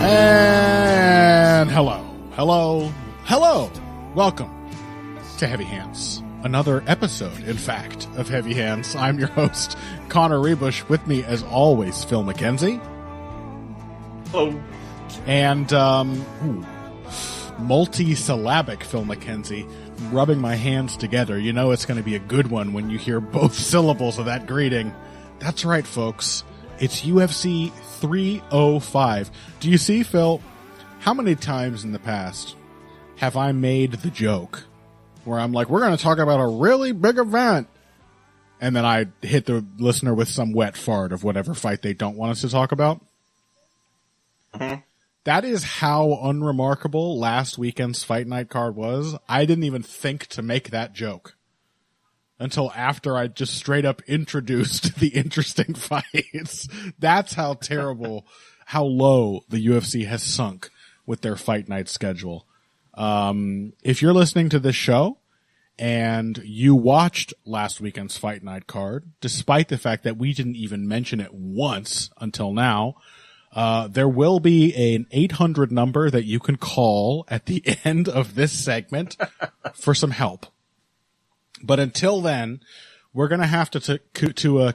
And hello. Welcome to Heavy Hands. Another episode, in fact, of Heavy Hands. I'm your host, Connor Rebush. With me, as always, Phil McKenzie. Hello. And, multi-syllabic Phil McKenzie, rubbing my hands together. You know it's going to be a good one when you hear both syllables of that greeting. That's right, folks. It's UFC 305. Do you see, Phil, how many times in the past have I made the joke where I'm like, we're going to talk about a really big event, and then I hit the listener with some wet fart of whatever fight they don't want us to talk about? Mm-hmm. That is how unremarkable last weekend's Fight Night card was. I didn't even think to make that joke until after I just straight up introduced the interesting fights. That's how terrible, how low the UFC has sunk with their Fight Night schedule. If you're listening to this show and you watched last weekend's Fight Night card, despite the fact that we didn't even mention it once until now, there will be an 800 number that you can call at the end of this segment for some help. But until then, we're going to have to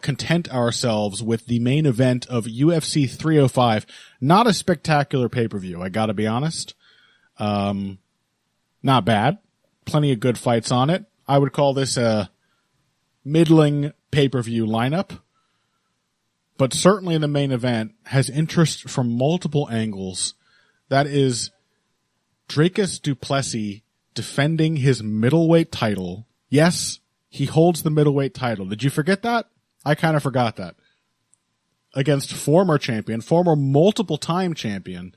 content ourselves with the main event of UFC 305. Not a spectacular pay-per-view, I got to be honest. Not bad. Plenty of good fights on it. I would call this a middling pay-per-view lineup. But certainly the main event has interest from multiple angles. That is Dricus du Plessis defending his middleweight title. Yes, he holds the middleweight title. Did you forget that? I kind of forgot that. Against former multiple-time champion,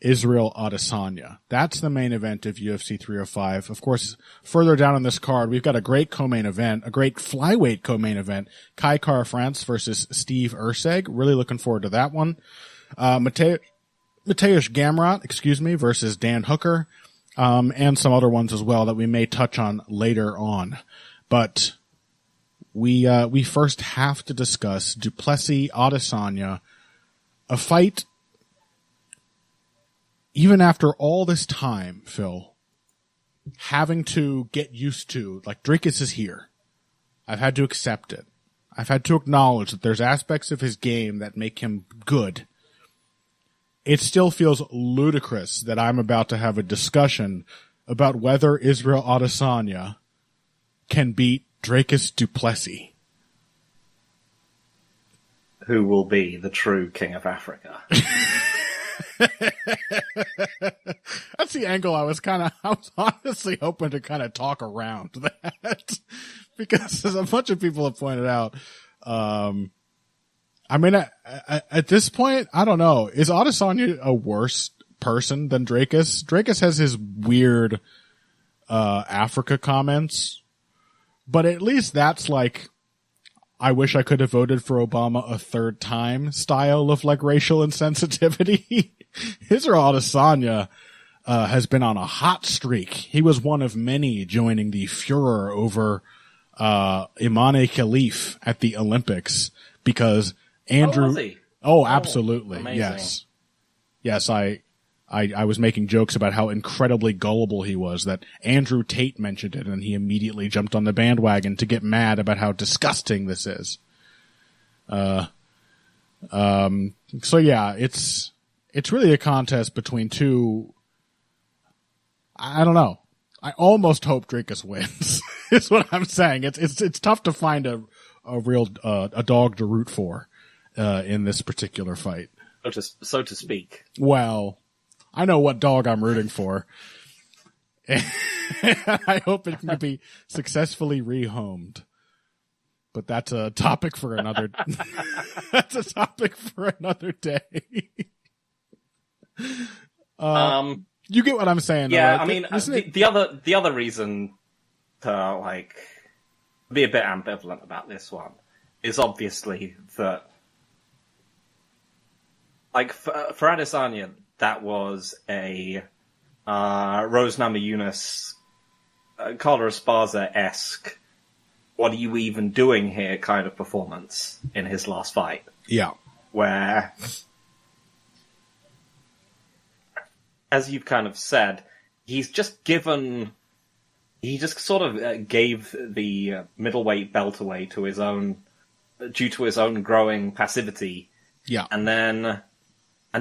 Israel Adesanya. That's the main event of UFC 305. Of course, further down on this card, we've got a great co-main event, a great flyweight co-main event, Kai Kara-France versus Steve Erceg. Really looking forward to that one. Mateusz Gamrot, versus Dan Hooker, and some other ones as well that we may touch on later on. But we first have to discuss du Plessis Adesanya, a fight. Even after all this time, Phil, having to get used to, like, Dricus is here. I've had to accept it. I've had to acknowledge that there's aspects of his game that make him good. It still feels ludicrous that I'm about to have a discussion about whether Israel Adesanya can beat Dricus du Plessis. Who will be the true king of Africa? That's the angle I was honestly hoping to kind of talk around that, because as a bunch of people have pointed out, I mean, at this point, I don't know. Is Adesanya a worse person than Dricus? Dricus has his weird, Africa comments, but at least that's like, I wish I could have voted for Obama a third time style of like racial insensitivity. Israel Adesanya has been on a hot streak. He was one of many joining the furor over Imane Khalif at the Olympics because Andrew. Oh, was he? Oh, absolutely. Amazing. Yes. I was making jokes about how incredibly gullible he was, that Andrew Tate mentioned it and he immediately jumped on the bandwagon to get mad about how disgusting this is. So yeah, it's really a contest between two. I don't know. I almost hope Dricus wins. Is what I'm saying. It's tough to find a real a dog to root for in this particular fight. So to speak. Well, I know what dog I'm rooting for. And I hope it can be successfully rehomed. But that's a topic for another day. You get what I'm saying, yeah, though, right? I mean, the other reason to, like, be a bit ambivalent about this one is obviously that, like, for Adesanya, that was a Rose Namajunas, Carla Esparza-esque, what are you even doing here kind of performance in his last fight. Yeah. Where as you've kind of said, he's just given. He just sort of gave the middleweight belt away to his own, due to his own growing passivity. Yeah. And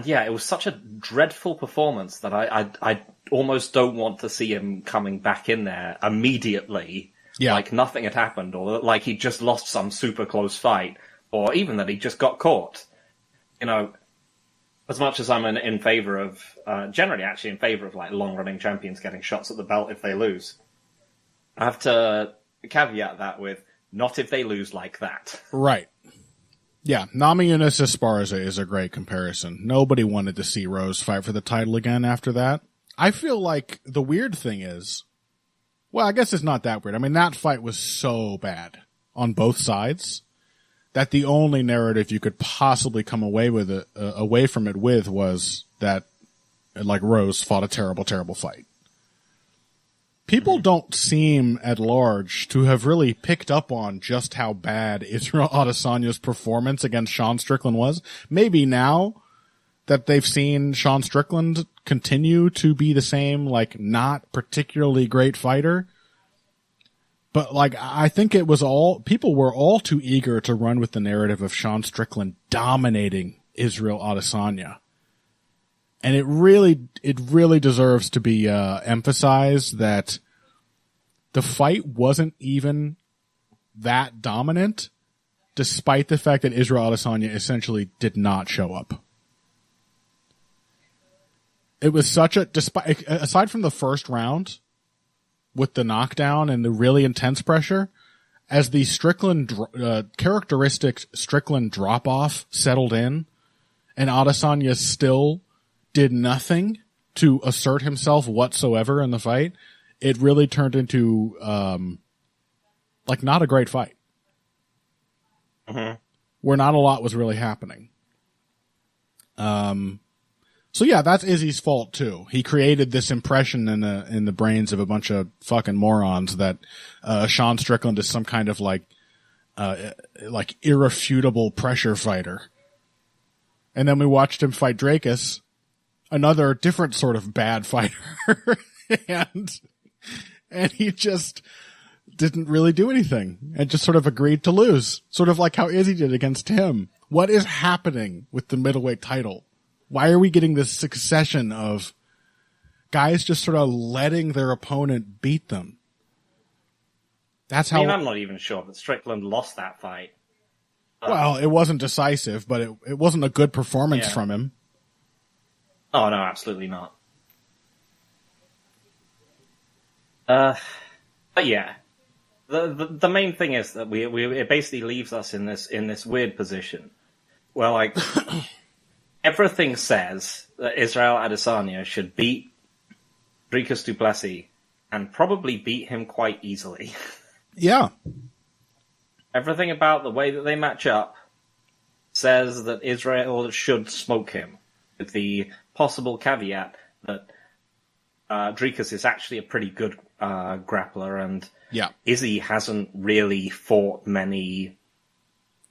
yeah, it was such a dreadful performance that I almost don't want to see him coming back in there immediately. Yeah. Like nothing had happened, or like he just lost some super close fight, or even that he just got caught. You know, as much as I'm in favor of, generally actually in favor of like long-running champions getting shots at the belt if they lose, I have to caveat that with not if they lose like that. Right. Yeah, Namajunas Esparza is a great comparison. Nobody wanted to see Rose fight for the title again after that. I feel like the weird thing is, well, I guess it's not that weird. I mean, that fight was so bad on both sides that the only narrative you could possibly come away from it with was that, like, Rose fought a terrible, terrible fight. People don't seem at large to have really picked up on just how bad Israel Adesanya's performance against Sean Strickland was. Maybe now that they've seen Sean Strickland continue to be the same, like, not particularly great fighter. But, like, I think it was people were all too eager to run with the narrative of Sean Strickland dominating Israel Adesanya. And it really deserves to be emphasized that the fight wasn't even that dominant, despite the fact that Israel Adesanya essentially did not show up. It was aside from the first round, with the knockdown and the really intense pressure, as the Strickland characteristic Strickland drop off settled in, and Adesanya still did nothing to assert himself whatsoever in the fight, it really turned into, like, not a great fight. Mm-hmm. Where not a lot was really happening. So yeah, that's Izzy's fault too. He created this impression in the brains of a bunch of fucking morons that, Sean Strickland is some kind of like irrefutable pressure fighter. And then we watched him fight Drakus, another different sort of bad fighter. and he just didn't really do anything and just sort of agreed to lose. Sort of like how Izzy did against him. What is happening with the middleweight title? Why are we getting this succession of guys just sort of letting their opponent beat them? That's how. I mean, I'm not even sure that Strickland lost that fight. Well, it wasn't decisive, but it wasn't a good performance from him. Oh, no, absolutely not. But yeah, the main thing is that it basically leaves us in this weird position where, like, everything says that Israel Adesanya should beat Dricus du Plessis and probably beat him quite easily. Yeah. Everything about the way that they match up says that Israel should smoke him, with the possible caveat that Dricus is actually a pretty good grappler, and Izzy hasn't really fought many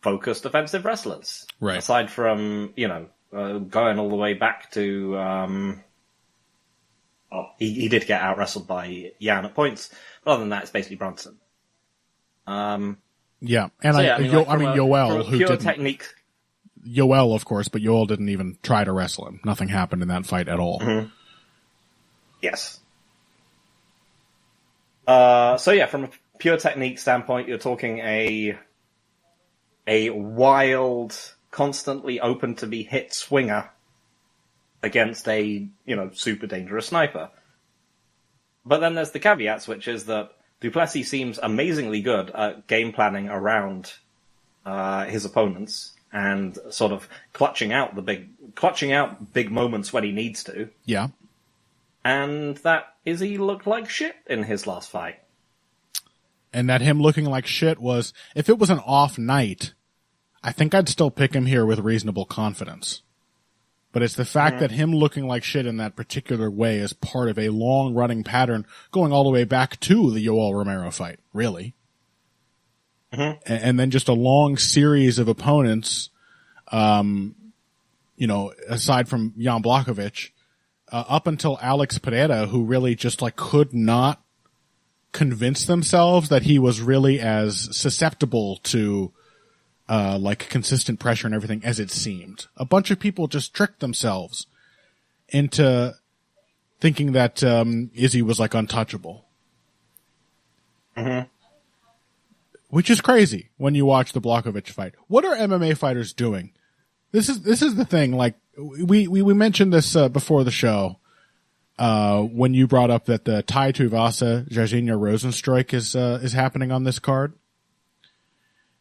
focused offensive wrestlers. Right. Aside from, going all the way back to... he did get out-wrestled by Jan at points, but other than that, it's basically Brunson. Yeah, and Yoel, who didn't... technique... Yoel, of course, but Yoel didn't even try to wrestle him. Nothing happened in that fight at all. Mm-hmm. Yes. From a pure technique standpoint, you're talking a wild, constantly open to be hit swinger against a, super dangerous sniper. But then there's the caveats, which is that du Plessis seems amazingly good at game planning around his opponents and sort of clutching out big moments when he needs to. Yeah. And that Izzy looked like shit in his last fight. And that him looking like shit was, if it was an off night, I think I'd still pick him here with reasonable confidence. But it's the fact that him looking like shit in that particular way is part of a long-running pattern going all the way back to the Yoel Romero fight, really. Mm-hmm. And then just a long series of opponents, aside from Jan Blachowicz, up until Alex Pereira, who really just like could not convince themselves that he was really as susceptible to like consistent pressure and everything as it seemed. A bunch of people just tricked themselves into thinking that Izzy was like untouchable. Mm-hmm. Which is crazy when you watch the Blachowicz fight. What are MMA fighters doing? This is the thing. Like we mentioned this before the show when you brought up that the Tai Tuivasa Jairzinho Rozenstruik is happening on this card.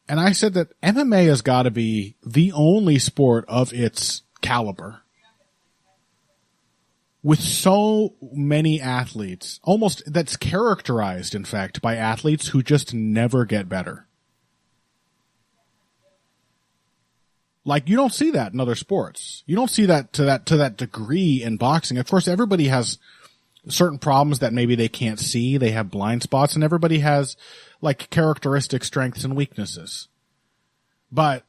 And I said that MMA has got to be the only sport of its caliber with so many athletes, almost that's characterized, in fact, by athletes who just never get better. Like, you don't see that in other sports. You don't see that to that degree in boxing. Of course, everybody has certain problems that maybe they can't see. They have blind spots, and everybody has like characteristic strengths and weaknesses. But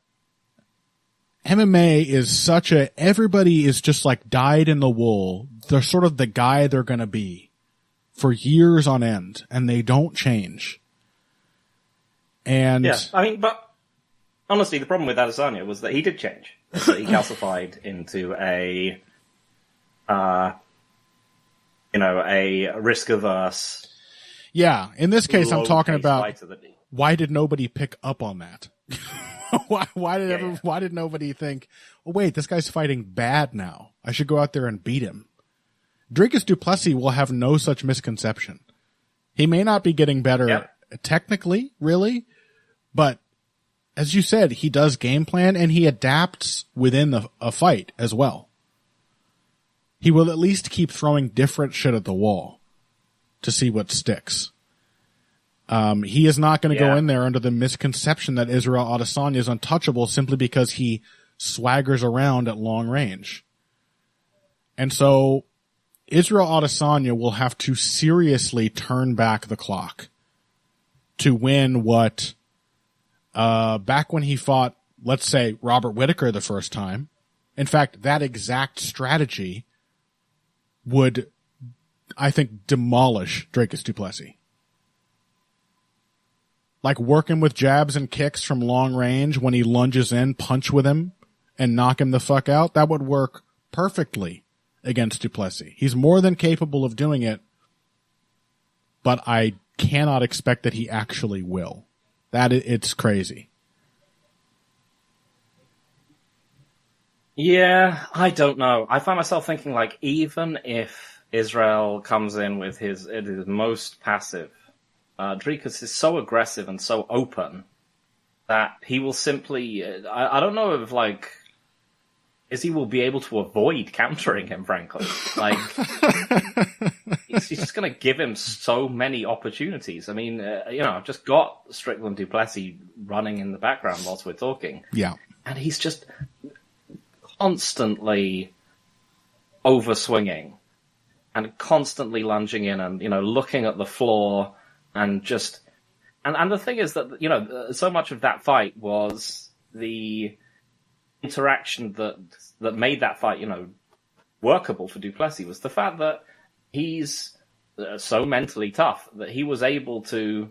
MMA is everybody is just like dyed in the wool. They're sort of the guy they're going to be for years on end, and they don't change. And yeah, I mean, but honestly, the problem with Adesanya was that he did change. That he calcified into a risk-averse. Yeah, in this case, I'm talking about why did nobody pick up on that? Why did nobody think, oh wait, this guy's fighting bad now. I should go out there and beat him. Dricus du Plessis will have no such misconception. He may not be getting better technically, really, but as you said, he does game plan and he adapts within a fight as well. He will at least keep throwing different shit at the wall to see what sticks. He is not going to go in there under the misconception that Israel Adesanya is untouchable simply because he swaggers around at long range. And so Israel Adesanya will have to seriously turn back the clock to win what, back when he fought, let's say, Robert Whittaker the first time. In fact, that exact strategy would, I think, demolish Dricus du Plessis. Like working with jabs and kicks from long range when he lunges in, punch with him, and knock him the fuck out, that would work perfectly against du Plessis. He's more than capable of doing it, but I cannot expect that he actually will. It's crazy. Yeah, I don't know. I find myself thinking, like, even if Israel comes in with his most passive, Dricus is so aggressive and so open that he will simply... I don't know if, like... Izzy will be able to avoid countering him, frankly. Like, he's just going to give him so many opportunities. I mean, I've just got Strickland du Plessis running in the background whilst we're talking. Yeah. And he's just constantly overswinging and constantly lunging in and, looking at the floor and just... And the thing is that, so much of that fight was the interaction that made that fight, workable for du Plessis was the fact that he's so mentally tough that he was able to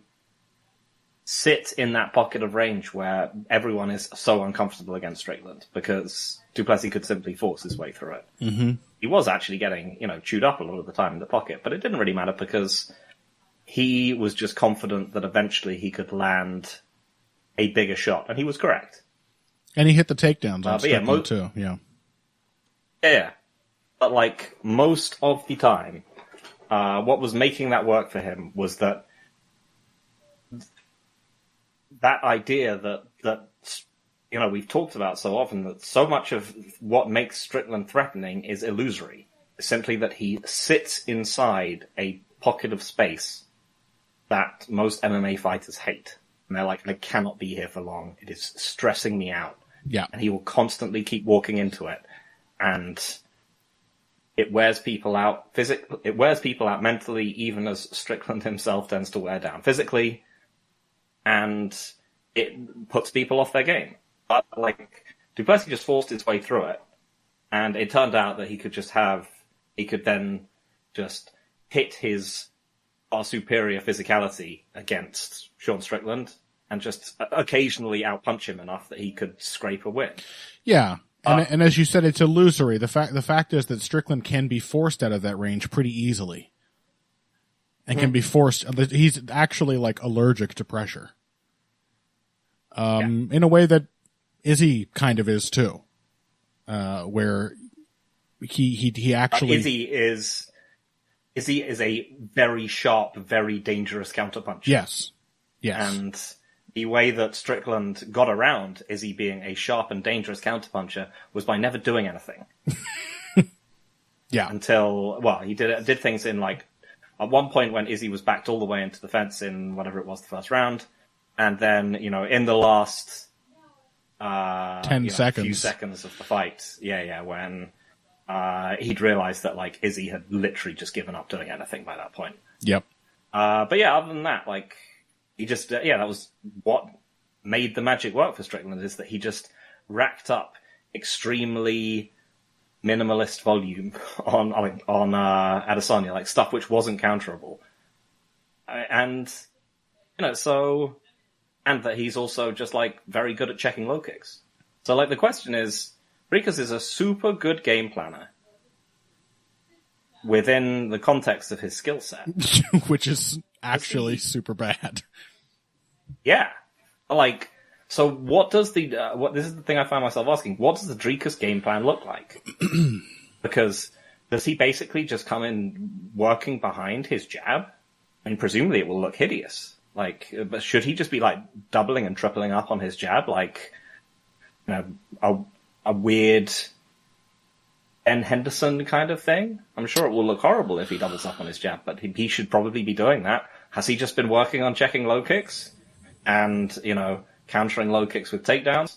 sit in that pocket of range where everyone is so uncomfortable against Strickland because du Plessis could simply force his way through it. Mm-hmm. He was actually getting, chewed up a lot of the time in the pocket, but it didn't really matter because he was just confident that eventually he could land a bigger shot, and he was correct. And he hit the takedowns on Strickland too, yeah. Yeah. But, like, most of the time, what was making that work for him was that idea that we've talked about so often, that so much of what makes Strickland threatening is illusory. Simply that he sits inside a pocket of space that most MMA fighters hate. And they're like, I cannot be here for long. It is stressing me out. Yeah. And he will constantly keep walking into it. And it wears people out it wears people out mentally, even as Strickland himself tends to wear down physically. And it puts people off their game. But, like, du Plessis just forced his way through it. And it turned out that he could just have he could then just hit his far superior physicality against Sean Strickland and just occasionally outpunch him enough that he could scrape a win. Yeah. And as you said, it's illusory. The fact is that Strickland can be forced out of that range pretty easily. And can be forced. He's actually like allergic to pressure. In a way that Izzy kind of is too. Where he actually Izzy is a very sharp, very dangerous counterpuncher. Yes. And the way that Strickland got around Izzy being a sharp and dangerous counterpuncher was by never doing anything. Yeah. Until, well, he did things in like, at one point when Izzy was backed all the way into the fence in whatever it was, the first round, and then, in the last 10 seconds. few seconds of the fight, when he'd realized that like Izzy had literally just given up doing anything by that point. Yep. But yeah, other than that, like he just that was what made the magic work for Strickland, is that he just racked up extremely minimalist volume on Adesanya, like stuff which wasn't counterable, and and that he's also just like very good at checking low kicks. So like the question is, Dricus is a super good game planner within the context of his skill set. Which is actually super bad. Yeah. Like, so what does this is the thing I find myself asking, what does the Dricus game plan look like? Because does he basically just come in working behind his jab? I mean, presumably it will look hideous. Like, but should he just be like doubling and tripling up on his jab? Like, a weird Ben Henderson kind of thing? I'm sure it will look horrible if he doubles up on his jab, but he should probably be doing that. Has he just been working on checking low kicks? And, countering low kicks with takedowns?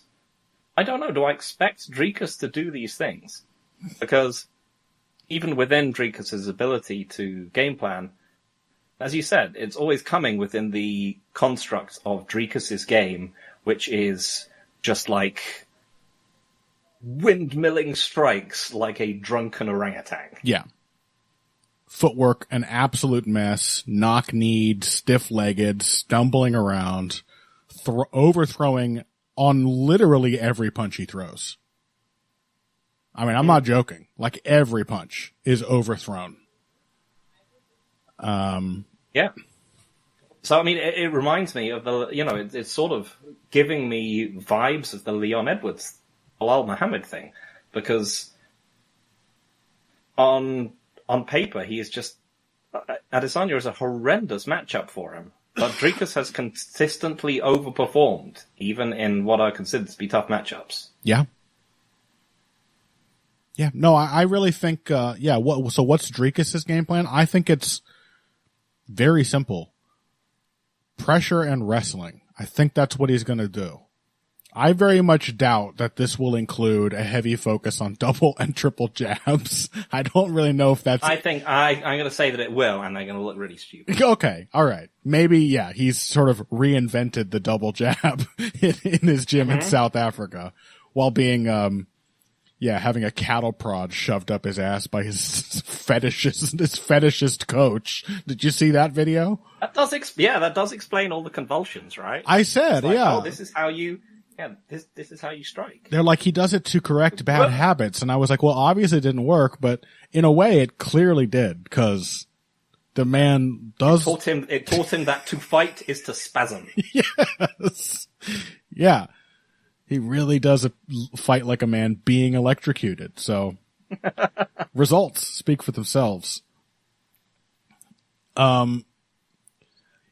I don't know. Do I expect Dricus to do these things? Because even within Dricus's ability to game plan, as you said, it's always coming within the construct of Dricus's game, which is just like windmilling strikes like a drunken orangutan. Yeah. Footwork, an absolute mess, knock-kneed, stiff-legged, stumbling around, overthrowing on literally every punch he throws. I mean, I'm not joking. Like, every punch is overthrown. Yeah. So, I mean, it reminds me of the, it's sort of giving me vibes of the Leon Edwards, Bilal Muhammad thing. Because on paper, he is just, Adesanya is a horrendous matchup for him. But Dricus has consistently overperformed, even in what are considered to be tough matchups. Yeah. Yeah, no, I really think, so what's Dricus's game plan? I think it's very simple. Pressure and wrestling. I think that's what he's going to do. I very much doubt that this will include a heavy focus on double and triple jabs. I don't really know if that's... I think I'm going to say that it will, and they're going to look really stupid. Okay, all right. Maybe, yeah, he's sort of reinvented the double jab in his gym in South Africa while being, having a cattle prod shoved up his ass by his fetishist coach. Did you see that video? That does explain all the convulsions, right? I said, like, yeah. Oh, this is how you strike. They're like, he does it to correct bad habits. And I was like, well, obviously it didn't work, but in a way it clearly did, because the man does... It taught him that to fight is to spasm. Yes. Yeah. He really does fight like a man being electrocuted. So results speak for themselves.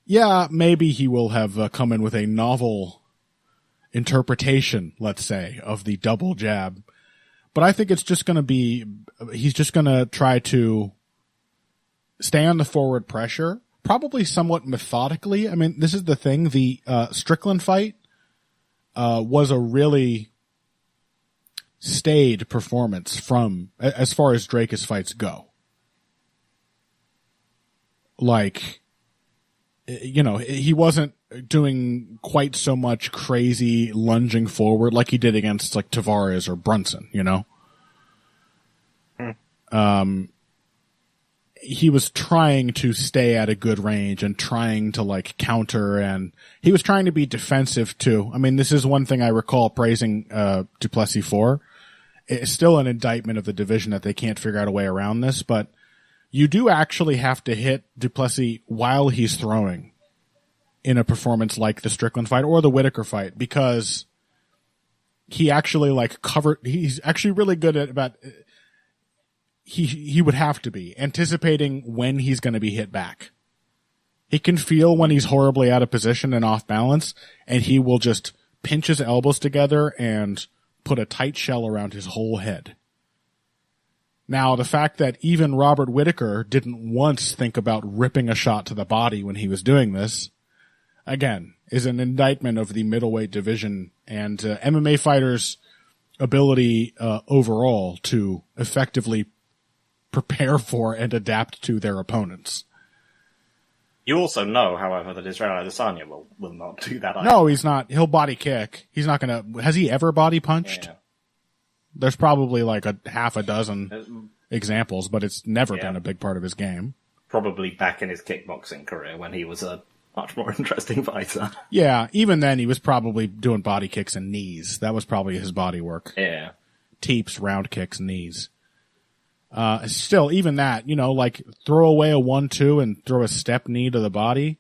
Yeah, maybe he will have come in with a novel interpretation, let's say, of the double jab. But I think it's just going to be, he's just going to try to stay on the forward pressure, probably somewhat methodically. I mean, this is the thing. The Strickland fight was a really staid performance from, as far as Dricus fights go. Like, he wasn't doing quite so much crazy lunging forward like he did against like Tavares or Brunson, he was trying to stay at a good range and trying to like counter, and he was trying to be defensive too. I mean, this is one thing I recall praising du Plessis for. It's still an indictment of the division that they can't figure out a way around this, but you do actually have to hit du Plessis while he's throwing in a performance like the Strickland fight or the Whitaker fight, because he actually like he's actually really good at about, he would have to be anticipating when he's going to be hit back. He can feel when he's horribly out of position and off balance, and he will just pinch his elbows together and put a tight shell around his whole head. Now, the fact that even Robert Whitaker didn't once think about ripping a shot to the body when he was doing this, again, is an indictment of the middleweight division and MMA fighters' ability overall to effectively prepare for and adapt to their opponents. You also know, however, that Israel Adesanya will not do that either. No, he's not. He'll body kick. He's not going to... Has he ever body punched? Yeah. There's probably like a half a dozen examples, but it's never been a big part of his game. Probably back in his kickboxing career when he was a much more interesting fighter. Yeah, even then he was probably doing body kicks and knees. That was probably his body work. Yeah. Teeps, round kicks, knees. Still, even that, you know, like throw away a 1-2 and throw a step knee to the body,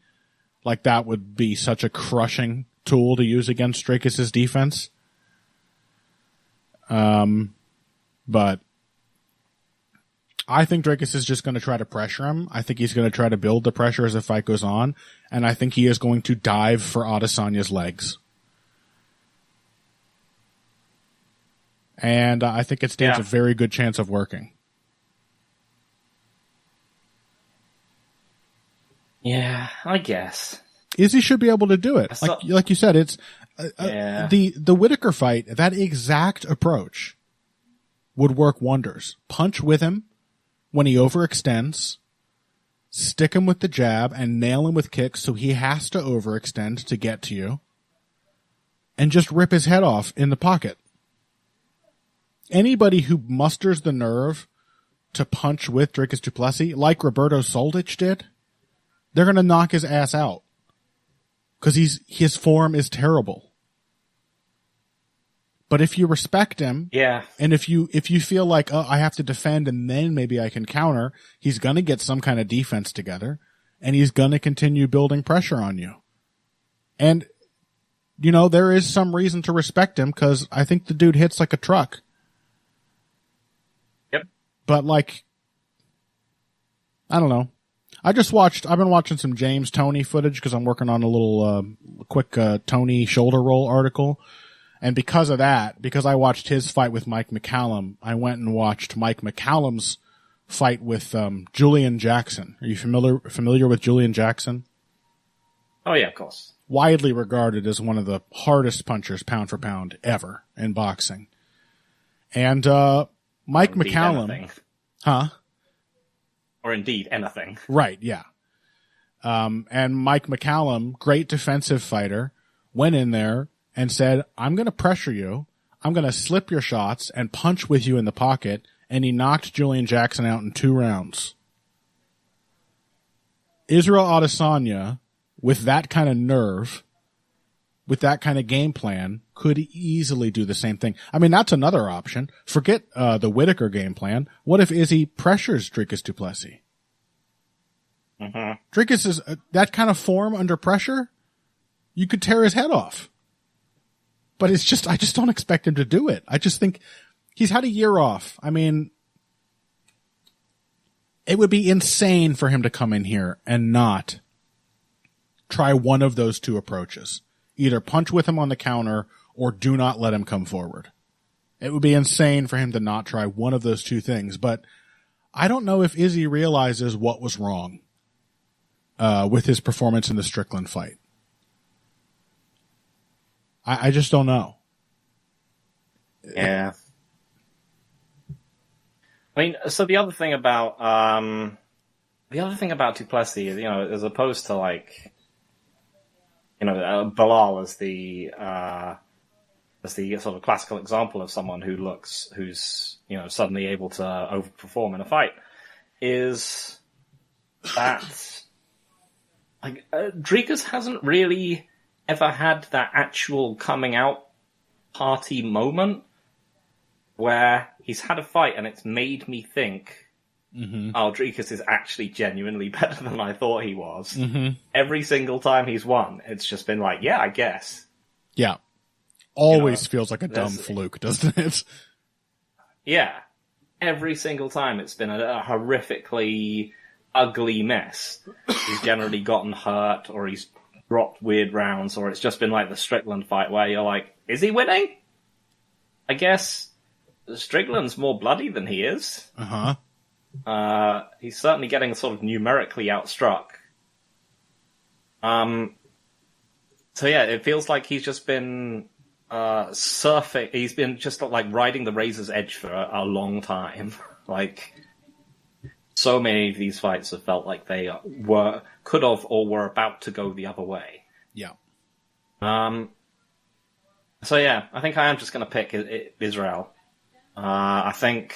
like that would be such a crushing tool to use against Dricus's defense. But I think Dricus is just going to try to pressure him. I think he's going to try to build the pressure as the fight goes on, and I think he is going to dive for Adesanya's legs. And I think it stands a very good chance of working. Yeah, I guess. Izzy should be able to do it. Like you said, it's the Whitaker fight. That exact approach would work wonders. Punch with him when he overextends, stick him with the jab, and nail him with kicks so he has to overextend to get to you, and just rip his head off in the pocket. Anybody who musters the nerve to punch with Dricus du Plessis, like Roberto Soldic did, they're going to knock his ass out. Because his form is terrible. But if you respect him, and if you feel like, oh, I have to defend and then maybe I can counter, he's going to get some kind of defense together, and he's going to continue building pressure on you. And, you know, there is some reason to respect him, because I think the dude hits like a truck. Yep. But, like, I don't know. I've been watching some James Toney footage because I'm working on a little quick Toney shoulder roll article. And because of that, because I watched his fight with Mike McCallum, I went and watched Mike McCallum's fight with Julian Jackson. Are you familiar with Julian Jackson? Oh, yeah, of course. Widely regarded as one of the hardest punchers pound for pound ever in boxing. And Mike McCallum... Anything. Huh? Or indeed, anything. Right, yeah. And Mike McCallum, great defensive fighter, went in there and said, I'm going to pressure you, I'm going to slip your shots and punch with you in the pocket, and he knocked Julian Jackson out in 2 rounds. Israel Adesanya, with that kind of nerve, with that kind of game plan, could easily do the same thing. I mean, that's another option. Forget the Whitaker game plan. What if Izzy pressures Dricus du Plessis? Mm-hmm. Dricus is that kind of form under pressure. You could tear his head off. But I just don't expect him to do it. I just think he's had a year off. I mean, it would be insane for him to come in here and not try one of those 2 approaches. Either punch with him on the counter or do not let him come forward. It would be insane for him to not try one of those 2 things. But I don't know if Izzy realizes what was wrong with his performance in the Strickland fight. I just don't know. Yeah. I mean, so the other thing about du Plessis, you know, as opposed to like, you know, Bilal as the sort of classical example of someone who's, you know, suddenly able to overperform in a fight, is that Drigas hasn't really ever had that actual coming out party moment where he's had a fight and it's made me think, oh, Drigas is actually genuinely better than I thought he was. Mm-hmm. Every single time he's won, it's just been like, yeah, I guess. Yeah. Always feels like a dumb fluke, doesn't it? Yeah. Every single time it's been a horrifically ugly mess. He's generally gotten hurt, or he's dropped weird rounds, or it's just been like the Strickland fight where you're like, is he winning? I guess Strickland's more bloody than he is. He's certainly getting sort of numerically outstruck. So yeah, it feels like he's just been surfing. He's been just like riding the razor's edge for a long time. Like, so many of these fights have felt like they could have or were about to go the other way. Yeah. So yeah, I think I am just going to pick Israel. I think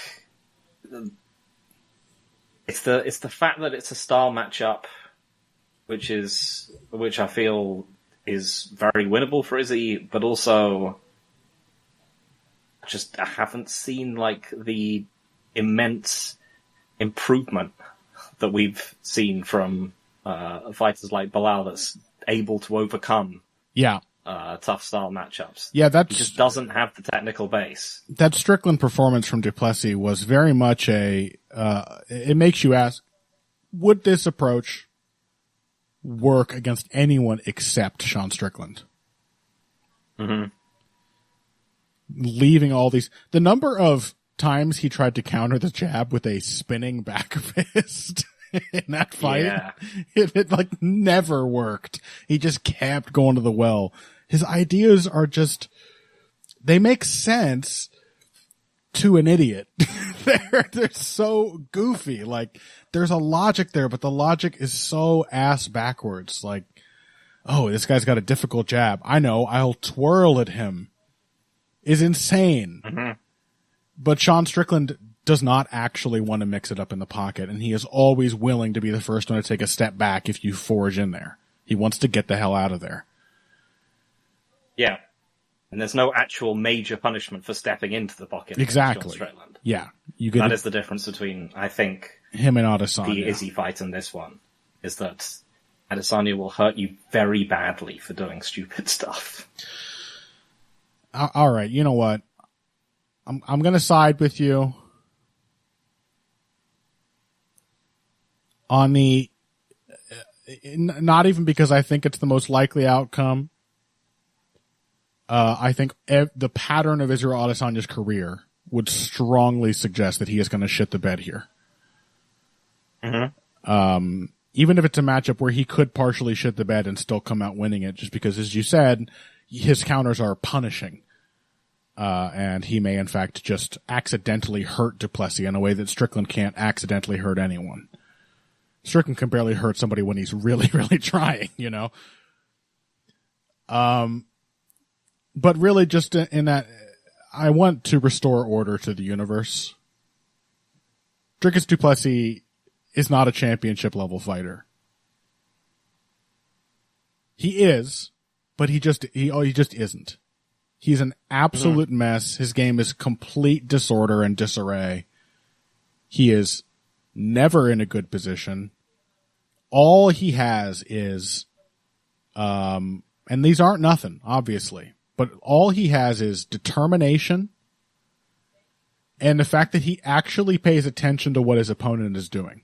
it's the fact that it's a style matchup, which I feel is very winnable for Izzy, but also I haven't seen like the immense improvement that we've seen from fighters like Bilal that's able to overcome tough style matchups. Yeah, he just doesn't have the technical base. That Strickland performance from Plessis was very much it makes you ask, would this approach work against anyone except Sean Strickland? Mm-hmm. Leaving all these, the number of times he tried to counter the jab with a spinning back fist in that fight, it like never worked. He just kept going to the well. His ideas are just, they make sense to an idiot. They're so goofy. Like, there's a logic there, but the logic is so ass backwards. Like, oh, this guy's got a difficult jab. I know, I'll twirl at him. Is insane. Mm-hmm. But Sean Strickland does not actually want to mix it up in the pocket, and he is always willing to be the first one to take a step back if you forge in there. He wants to get the hell out of there. Yeah. And there's no actual major punishment for stepping into the pocket. Exactly. Strickland. Yeah. That is the difference between, I think, him and Adesanya. The Izzy fight and this one, is that Adesanya will hurt you very badly for doing stupid stuff. All right, you know what? I'm going to side with you on the not even because I think it's the most likely outcome. I think the pattern of Israel Adesanya's career would strongly suggest that he is going to shit the bed here. Mm-hmm. Even if it's a matchup where he could partially shit the bed and still come out winning it, just because, as you said, his counters are punishing. And he may, in fact, just accidentally hurt Plessis in a way that Strickland can't accidentally hurt anyone. Strickland can barely hurt somebody when he's really, really trying, you know? But really just in that, I want to restore order to the universe. Dricus du Plessis is not a championship level fighter. He is, but he just isn't. He's an absolute mess. His game is complete disorder and disarray. He is never in a good position. All he has is, and these aren't nothing, obviously, but all he has is determination and the fact that he actually pays attention to what his opponent is doing.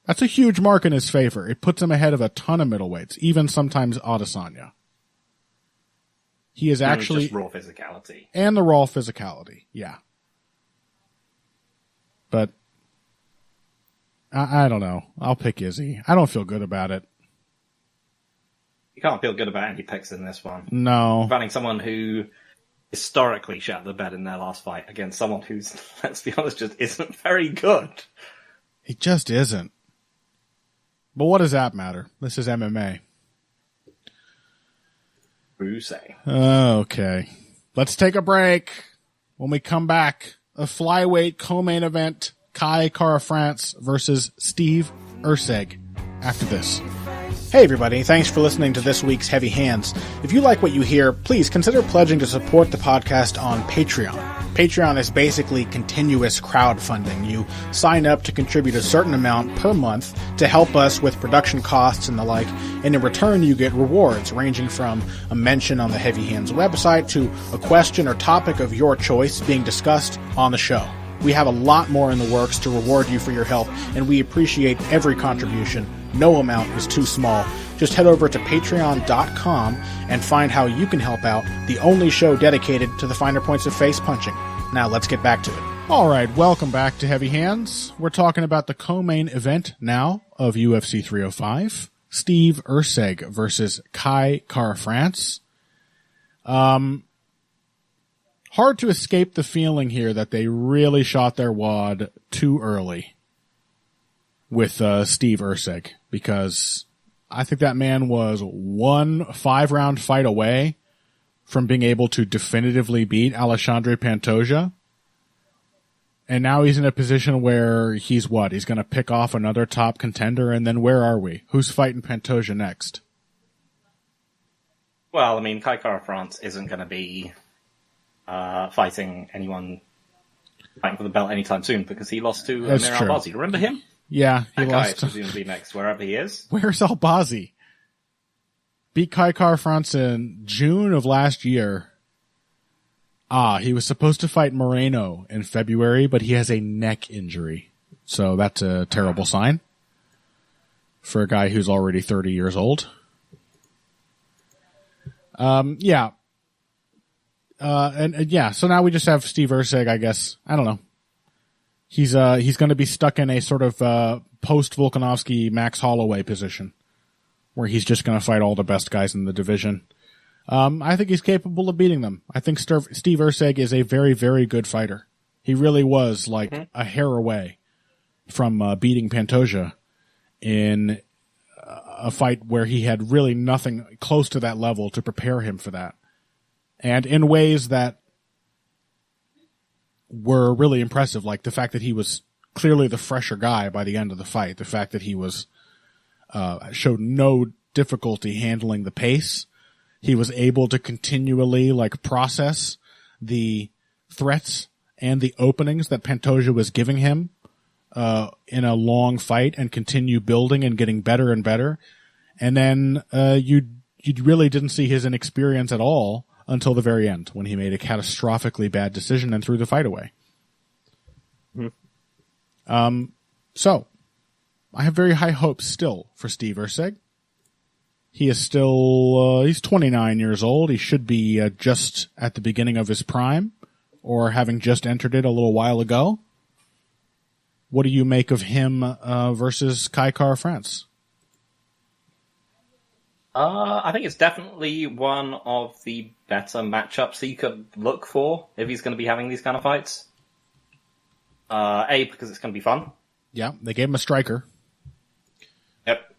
That's a huge mark in his favor. It puts him ahead of a ton of middleweights, even sometimes Adesanya. He is actually just raw physicality. And the raw physicality, yeah. But I don't know. I'll pick Izzy. I don't feel good about it. You can't feel good about any picks in this one. No. Finding someone who historically shat the bed in their last fight against someone who's, let's be honest, just isn't very good. He just isn't. But what does that matter? This is MMA. Okay. Let's take a break. When we come back, a flyweight co-main event, Kai Kara France versus Steve Erceg. after this. Hey everybody, thanks for listening to this week's Heavy Hands. If you like what you hear, please consider pledging to support the podcast on Patreon. Patreon is basically continuous crowdfunding. You sign up to contribute a certain amount per month to help us with production costs and the like, and in return you get rewards ranging from a mention on the Heavy Hands website to a question or topic of your choice being discussed on the show. We have a lot more in the works to reward you for your help, and we appreciate every contribution. No amount is too small. Just head over to patreon.com and find how you can help out, the only show dedicated to the finer points of face punching. Now let's get back to it. All right, welcome back to Heavy Hands. We're talking about the co-main event now of UFC 305. Steve Erceg versus Kai Kara-France. Hard to escape the feeling here that they really shot their wad too early with Steve Erceg, because I think that man was 1 5-round fight away from being able to definitively beat Alexandre Pantoja. And now he's in a position where he's what? He's going to pick off another top contender, and then where are we? Who's fighting Pantoja next? Well, I mean, Kai Kara-France isn't going to be fighting anyone fighting for the belt anytime soon because he lost to Amir Albazi. Remember him? Yeah, he that lost. Guy is presumably next, wherever he is. Where's Albazi? Beat Kai Kara-France in June of last year. He was supposed to fight Moreno in February, but he has a neck injury. So that's a terrible sign for a guy who's already 30 years old. Yeah. So now we just have Steve Erceg, I guess. I don't know. He's going to be stuck in a sort of post-Volkanovski Max Holloway position where he's just going to fight all the best guys in the division. I think he's capable of beating them. I think Steve Erceg is a very, very good fighter. He really was like a hair away from beating Pantoja in a fight where he had really nothing close to that level to prepare him for that. And in ways that were really impressive, like the fact that he was clearly the fresher guy by the end of the fight, the fact that he was showed no difficulty handling the pace. He was able to continually process the threats and the openings that Pantoja was giving him in a long fight and continue building and getting better and better. And then you really didn't see his inexperience at all until the very end, when he made a catastrophically bad decision and threw the fight away. So, I have very high hopes still for Steve Erceg. He is still, he's 29 years old. He should be just at the beginning of his prime, or having just entered it a little while ago. What do you make of him versus Kai Kara-France? I think it's definitely one of the better matchups that you could look for if he's going to be having these kind of fights. Because it's going to be fun. Yeah, they gave him a striker. Yep.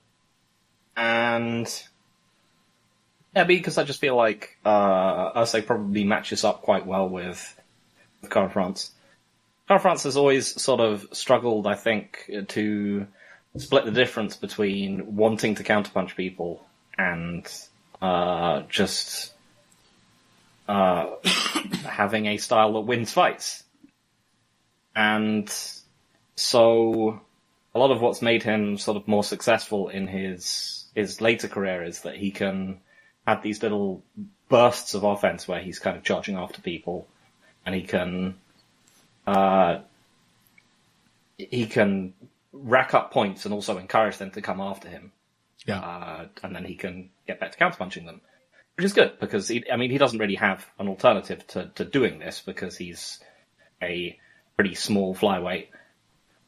And because I just feel like Erceg probably matches up quite well with Kara-France. Kara-France has always sort of struggled, I think, to split the difference between wanting to counterpunch people and just having a style that wins fights. And so a lot of what's made him sort of more successful in his later career is that he can have these little bursts of offense where he's kind of charging after people, and he can rack up points and also encourage them to come after him. Yeah. And then he can get back to counterpunching them, which is good because he doesn't really have an alternative to doing this because he's a pretty small flyweight.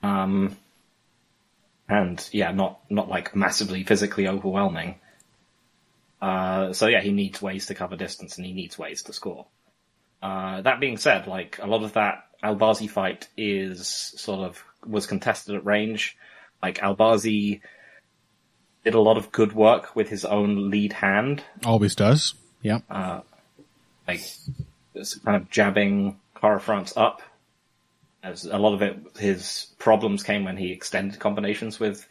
And yeah, not like massively physically overwhelming. So yeah, he needs ways to cover distance and he needs ways to score. That being said, like a lot of that Albazi fight was contested at range. Like Albazi did a lot of good work with his own lead hand. Always does. Yeah. Like this kind of jabbing Kara-France up. As a lot of his problems came when he extended combinations with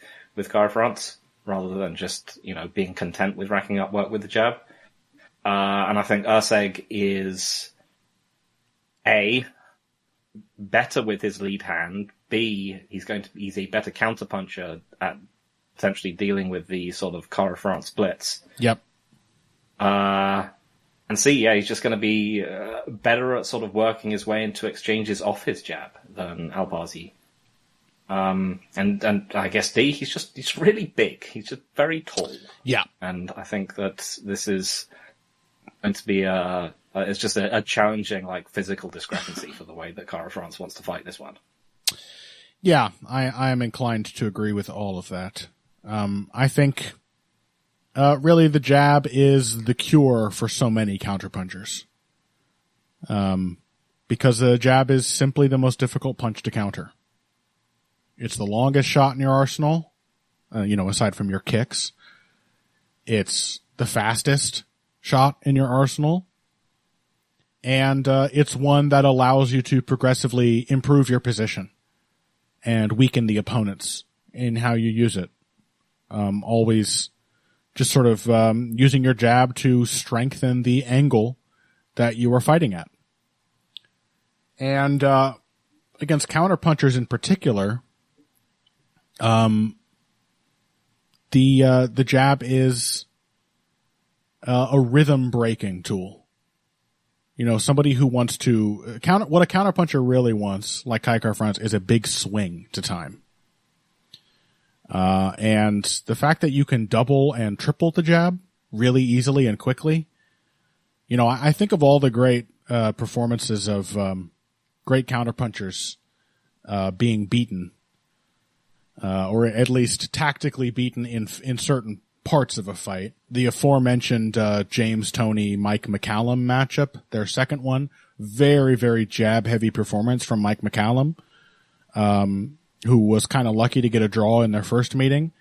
Kara-France. rather than just, being content with racking up work with the jab. And I think Erceg is A, better with his lead hand. B, he's a better counterpuncher at potentially dealing with the sort of Cara France blitz. Yep. And C, yeah, he's just going to be better at sort of working his way into exchanges off his jab than Albazi. And I guess D, he's really big. He's just very tall. Yeah. And I think that this is going to be it's just a challenging, physical discrepancy for the way that Cara France wants to fight this one. Yeah, I am inclined to agree with all of that. I think, really the jab is the cure for so many counterpunchers. Because the jab is simply the most difficult punch to counter. It's the longest shot in your arsenal, aside from your kicks. It's the fastest shot in your arsenal. And it's one that allows you to progressively improve your position and weaken the opponents in how you use it. Always just sort of using your jab to strengthen the angle that you are fighting at. And against counterpunchers in particular, the jab is a rhythm breaking tool. Somebody who wants to what a counterpuncher really wants, like Kai Kara-France, is a big swing to time. And the fact that you can double and triple the jab really easily and quickly. I think of all the great performances of great counterpunchers being beaten, or at least tactically beaten in certain parts of a fight. The aforementioned James Toney Mike McCallum matchup, their second one, very, very jab-heavy performance from Mike McCallum, who was kind of lucky to get a draw in their first meeting,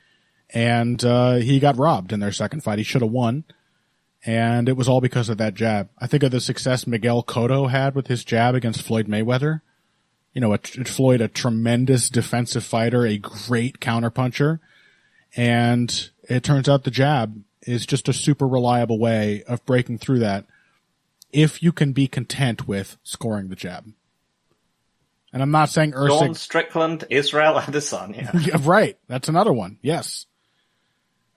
and he got robbed in their second fight. He should have won, and it was all because of that jab. I think of the success Miguel Cotto had with his jab against Floyd Mayweather. Floyd, a tremendous defensive fighter, a great counterpuncher, and it turns out the jab is just a super reliable way of breaking through that if you can be content with scoring the jab. And I'm not saying Erceg... Dawn Strickland, Israel Adesanya. Yeah, right. That's another one. Yes.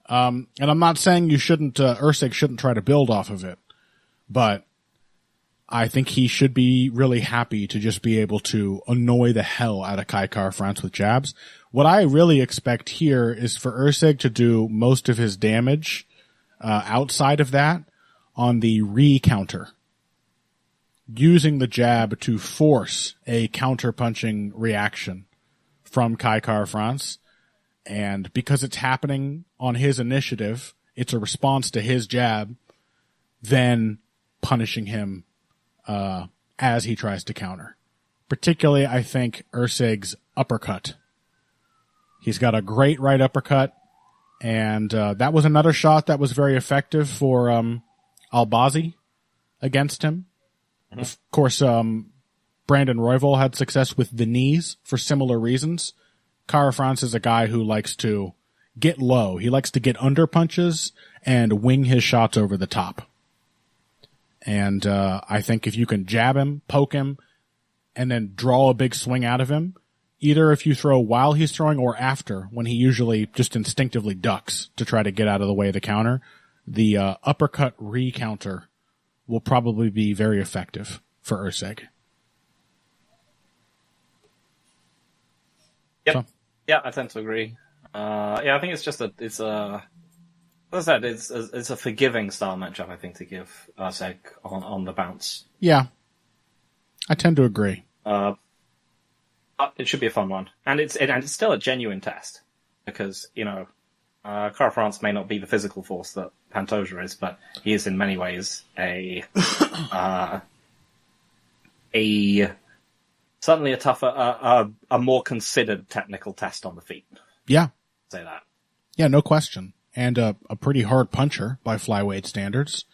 And I'm not saying Erceg shouldn't try to build off of it, but I think he should be really happy to just be able to annoy the hell out of Kai Kara-France with jabs. What I really expect here is for Erceg to do most of his damage outside of that on the re-counter, using the jab to force a counter-punching reaction from Kai Kara-France. And because it's happening on his initiative, it's a response to his jab, then punishing him as he tries to counter. Particularly, I think, Erceg's uppercut. He's got a great right uppercut, and that was another shot that was very effective for Albazi against him. Mm-hmm. Of course, Brandon Royval had success with the knees for similar reasons. Kara-France is a guy who likes to get low. He likes to get under punches and wing his shots over the top. And I think if you can jab him, poke him, and then draw a big swing out of him, either if you throw while he's throwing or after, when he usually just instinctively ducks to try to get out of the way of the counter, the uppercut re-counter will probably be very effective for Erceg. Yep. So. Yeah, I tend to agree. I think it's just as I said, it's a forgiving style matchup, I think, to give Erceg on the bounce. Yeah. I tend to agree. It should be a fun one. And it's still a genuine test. Because, Kara-France may not be the physical force that Pantoja is, but he is in many ways certainly a tougher, a more considered technical test on the feet. Yeah. Say that. Yeah, no question. And a pretty hard puncher by flyweight standards.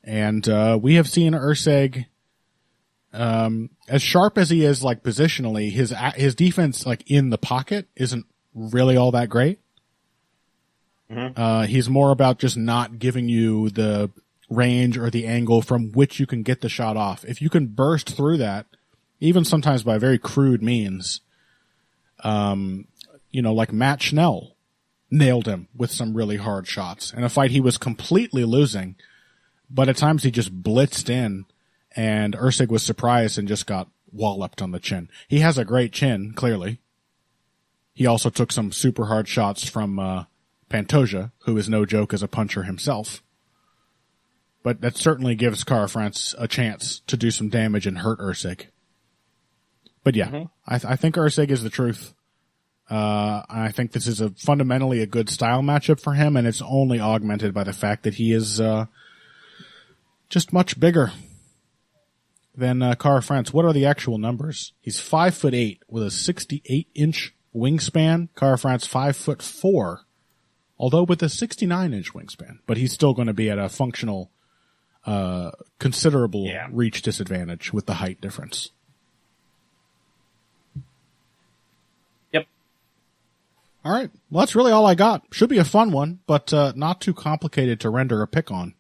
And we have seen Erceg, as sharp as he is, positionally, his defense, in the pocket isn't really all that great. He's more about just not giving you the range or the angle from which you can get the shot off. If you can burst through that, even sometimes by very crude means, like Matt Schnell nailed him with some really hard shots in a fight he was completely losing, but at times he just blitzed in, and Erceg was surprised and just got walloped on the chin. He has a great chin, clearly. He also took some super hard shots from Pantoja, who is no joke as a puncher himself. But that certainly gives Kara France a chance to do some damage and hurt Erceg. But yeah, I think Erceg is the truth. I think this is fundamentally a good style matchup for him, and it's only augmented by the fact that he is just much bigger than Kara France. What are the actual numbers? He's 5'8" with a 68-inch wingspan. Kara France 5'4", although with a 69-inch wingspan. But he's still going to be at a functional, considerable reach disadvantage with the height difference. Yep. All right. Well, that's really all I got. Should be a fun one, but not too complicated to render a pick on.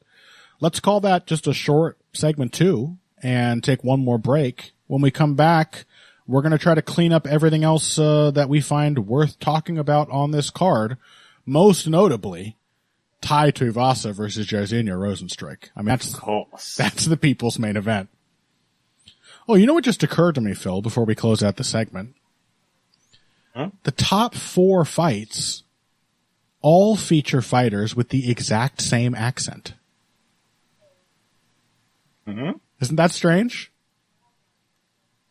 Let's call that just a short segment 2 and take one more break. When we come back, we're going to try to clean up everything else that we find worth talking about on this card, most notably Tai Tuivasa versus Jairzinho Rozenstruik. I mean, that's the people's main event. Oh, you know what just occurred to me, Phil, before we close out the segment? Huh? The top 4 fights all feature fighters with the exact same accent. Mm-hmm. Isn't that strange?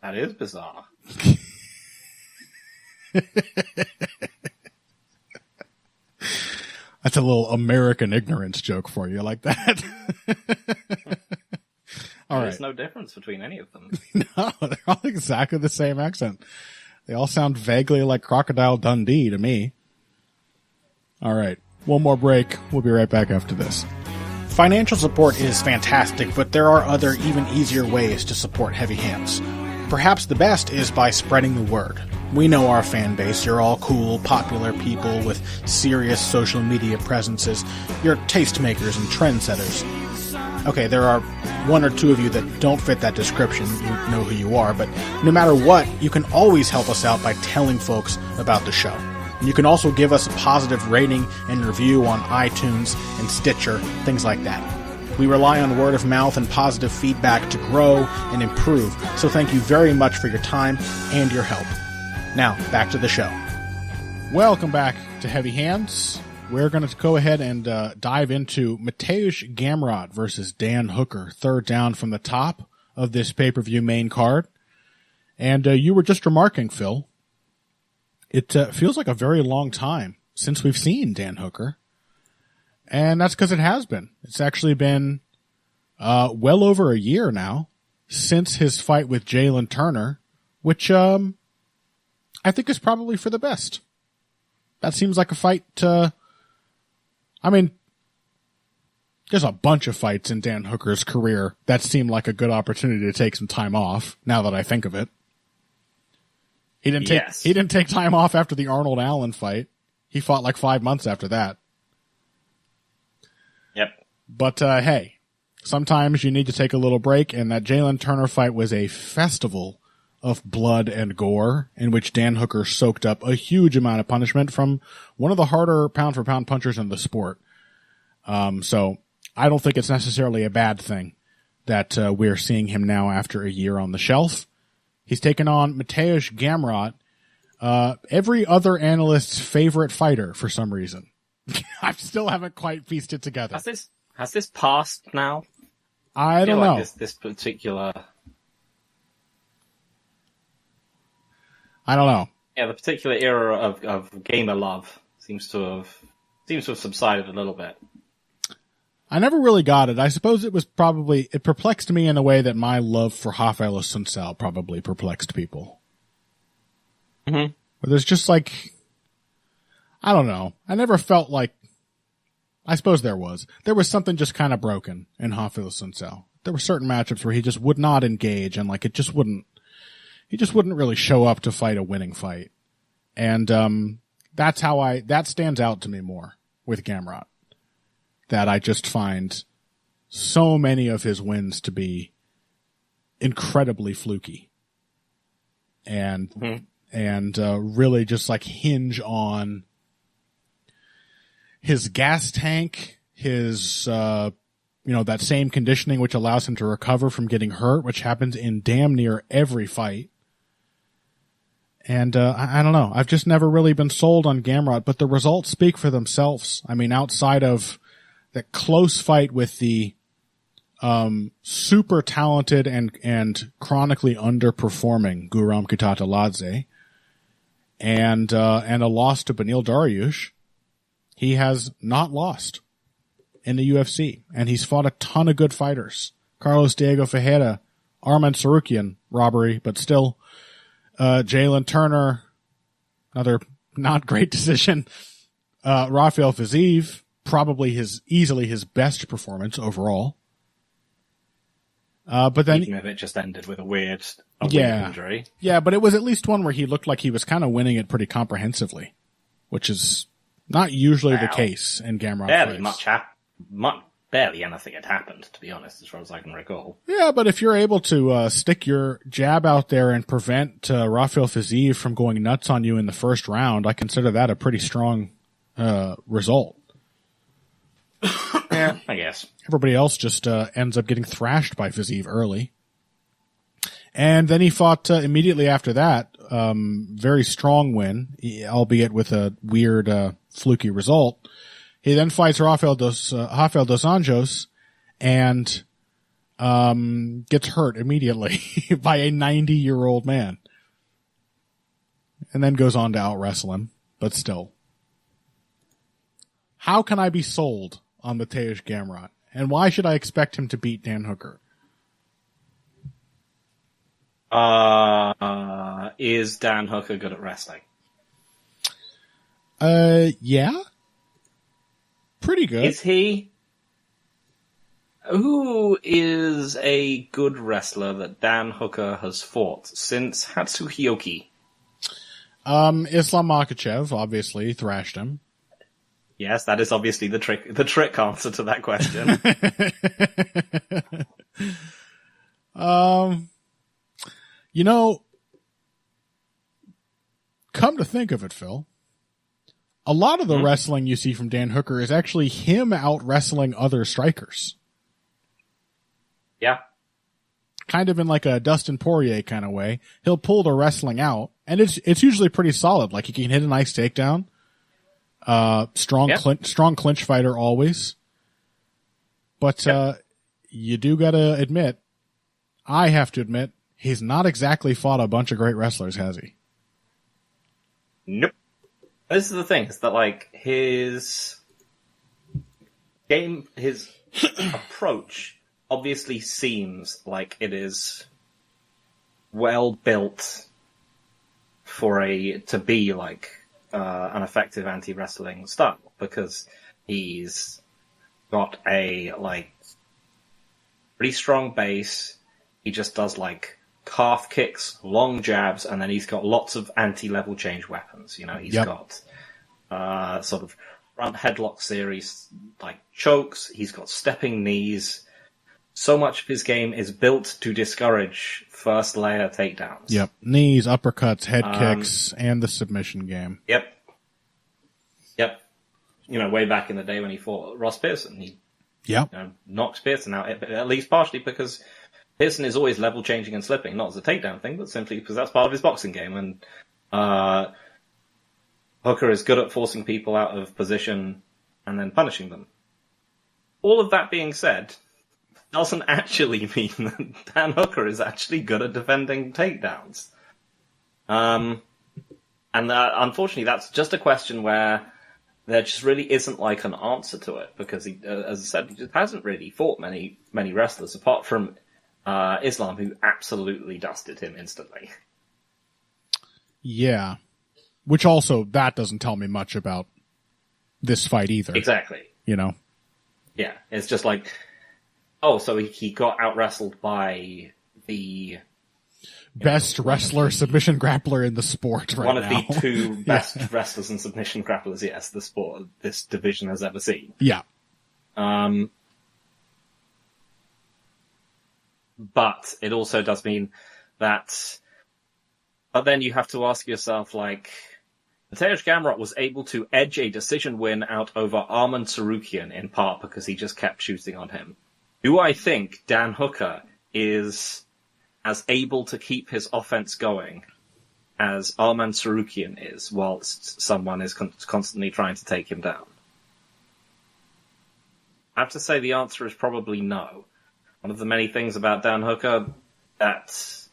That is bizarre. That's a little American ignorance joke for you, like that. All right. There's no difference between any of them. No, they're all exactly the same accent. They all sound vaguely like Crocodile Dundee to me. All right. One more break. We'll be right back after this. Financial support is fantastic, but there are other, even easier ways to support Heavy Hands. Perhaps the best is by spreading the word. We know our fan base. You're all cool, popular people with serious social media presences. You're tastemakers and trendsetters. Okay, there are 1 or 2 of you that don't fit that description. You know who you are, but no matter what, you can always help us out by telling folks about the show. You can also give us a positive rating and review on iTunes and Stitcher, things like that. We rely on word of mouth and positive feedback to grow and improve, so thank you very much for your time and your help. Now, back to the show. Welcome back to Heavy Hands. We're going to go ahead and dive into Mateusz Gamrot versus Dan Hooker, third down from the top of this pay-per-view main card. And you were just remarking, Phil, it feels like a very long time since we've seen Dan Hooker. And that's because it has been. It's actually been well over a year now since his fight with Jalen Turner, which I think is probably for the best. That seems like a fight I mean, there's a bunch of fights in Dan Hooker's career that seem like a good opportunity to take some time off, now that I think of it. He didn't take time off after the Arnold Allen fight. He fought like 5 months after that. Yep. But hey, sometimes you need to take a little break, and that Jalen Turner fight was a festival of blood and gore in which Dan Hooker soaked up a huge amount of punishment from one of the harder pound-for-pound punchers in the sport. So I don't think it's necessarily a bad thing that we're seeing him now after a year on the shelf. He's taken on Mateusz Gamrot, every other analyst's favorite fighter for some reason. I still haven't quite pieced it together. Has this passed now? I don't know. This particular... I don't know. Yeah, the particular era of gamer love seems to have subsided a little bit. I never really got it. I suppose it perplexed me in a way that my love for Rafael Sunsal probably perplexed people. Mm-hmm. Where there's just like, I don't know. I never felt like, I suppose there was something just kind of broken in Rafael Sunsal. There were certain matchups where he just would not engage, and like he just wouldn't really show up to fight a winning fight. And that stands out to me more with Gamrot that I just find so many of his wins to be incredibly fluky and really just like hinge on his gas tank, his that same conditioning which allows him to recover from getting hurt, which happens in damn near every fight. And I don't know. I've just never really been sold on Gamrot, but the results speak for themselves. I mean, outside of the close fight with the super talented and chronically underperforming Guram Kutateladze and a loss to Benil Dariush, he has not lost in the UFC, and he's fought a ton of good fighters. Carlos Diego Ferreira, Arman Sarukian, robbery, but still. Jalen Turner, another not great decision. Rafael Fiziev, probably easily his best performance overall. But then, even if it just ended with a weird injury. Yeah, but it was at least one where he looked like he was kind of winning it pretty comprehensively, which is not usually the case in Gamrot fights. Barely anything had happened, to be honest, as far as I can recall. Yeah, but if you're able to stick your jab out there and prevent Rafael Fiziev from going nuts on you in the first round, I consider that a pretty strong result. Yeah, I guess. Everybody else just ends up getting thrashed by Fiziev early. And then he fought immediately after that, very strong win, albeit with a weird fluky result. He then fights Rafael dos Anjos and gets hurt immediately by a 90-year-old man. And then goes on to out-wrestle him, but still. How can I be sold on Mateusz Gamrot? And why should I expect him to beat Dan Hooker? Is Dan Hooker good at wrestling? Yeah. Pretty good. Is he? Who is a good wrestler that Dan Hooker has fought since Hatsuhioki? Islam Makhachev obviously thrashed him. Yes, that is obviously the trick answer to that question. Come to think of it, Phil, a lot of the wrestling you see from Dan Hooker is actually him out-wrestling other strikers. Yeah. Kind of in like a Dustin Poirier kind of way. He'll pull the wrestling out, and it's usually pretty solid. Like, he can hit a nice takedown. Strong clinch fighter always. But you do gotta admit, I have to admit, he's not exactly fought a bunch of great wrestlers, has he? Nope. This is the thing, is that, like, his approach obviously seems like it is well built to be like an effective anti-wrestling style, because he's got a pretty strong base. He just does calf kicks, long jabs, and then he's got lots of anti-level change weapons. He's got sort of front headlock series, chokes. He's got stepping knees. So much of his game is built to discourage first layer takedowns. Yep. Knees, uppercuts, head kicks, and the submission game. Yep. Way back in the day when he fought Ross Pearson, he knocks Pearson out, at least partially because Pearson is always level changing and slipping, not as a takedown thing, but simply because that's part of his boxing game. And Hooker is good at forcing people out of position and then punishing them. All of that being said, doesn't actually mean that Dan Hooker is actually good at defending takedowns. And unfortunately, that's just a question where there just really isn't an answer to it, because he, as I said, he just hasn't really fought many wrestlers apart from Islam, who absolutely dusted him instantly. Yeah. Which also, that doesn't tell me much about this fight either. Exactly. Yeah, it's just so he got out-wrestled by the best wrestler, submission grappler in the sport right now. One of the two best wrestlers and submission grapplers, yes, this division has ever seen. Yeah. But it also does mean that... But then you have to ask yourself, like... Mateusz Gamrot was able to edge a decision win out over Arman Tsarukyan in part because he just kept shooting on him. Do I think Dan Hooker is as able to keep his offense going as Arman Tsarukyan is whilst someone is constantly trying to take him down? I have to say the answer is probably no. One of the many things about Dan Hooker that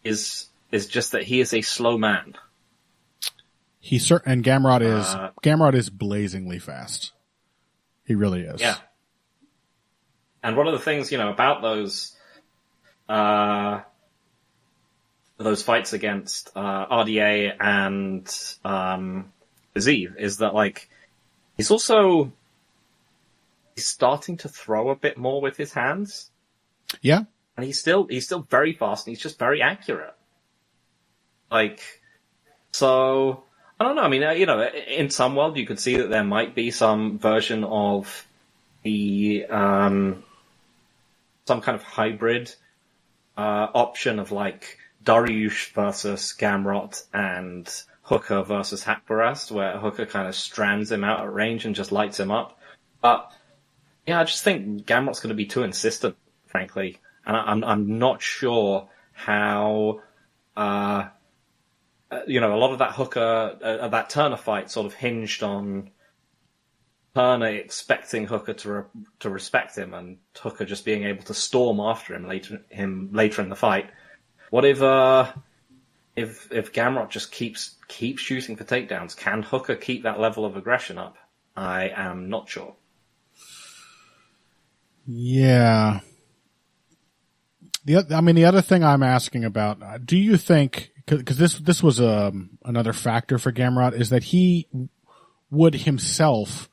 is just that he is a slow man. And Gamrot is blazingly fast. He really is. Yeah. And one of the things, about those fights against RDA and Aziz is that, like, he's starting to throw a bit more with his hands. Yeah. And he's still very fast, and he's just very accurate. Like, so, I don't know, I mean, in some world you could see that there might be some version of the, some kind of hybrid option of, like, Dariush versus Gamrot and Hooker versus Hakparast, where Hooker kind of strands him out at range and just lights him up. But, yeah, I just think Gamrot's going to be too insistent, frankly. And I'm not sure how, a lot of that Hooker, that Turner fight sort of hinged on Turner expecting Hooker to respect him, and Hooker just being able to storm after him later in the fight. What if Gamrot just keeps shooting for takedowns? Can Hooker keep that level of aggression up? I am not sure. Yeah. The other thing I'm asking about, do you think, because this was another factor for Gamrot, is that he would himself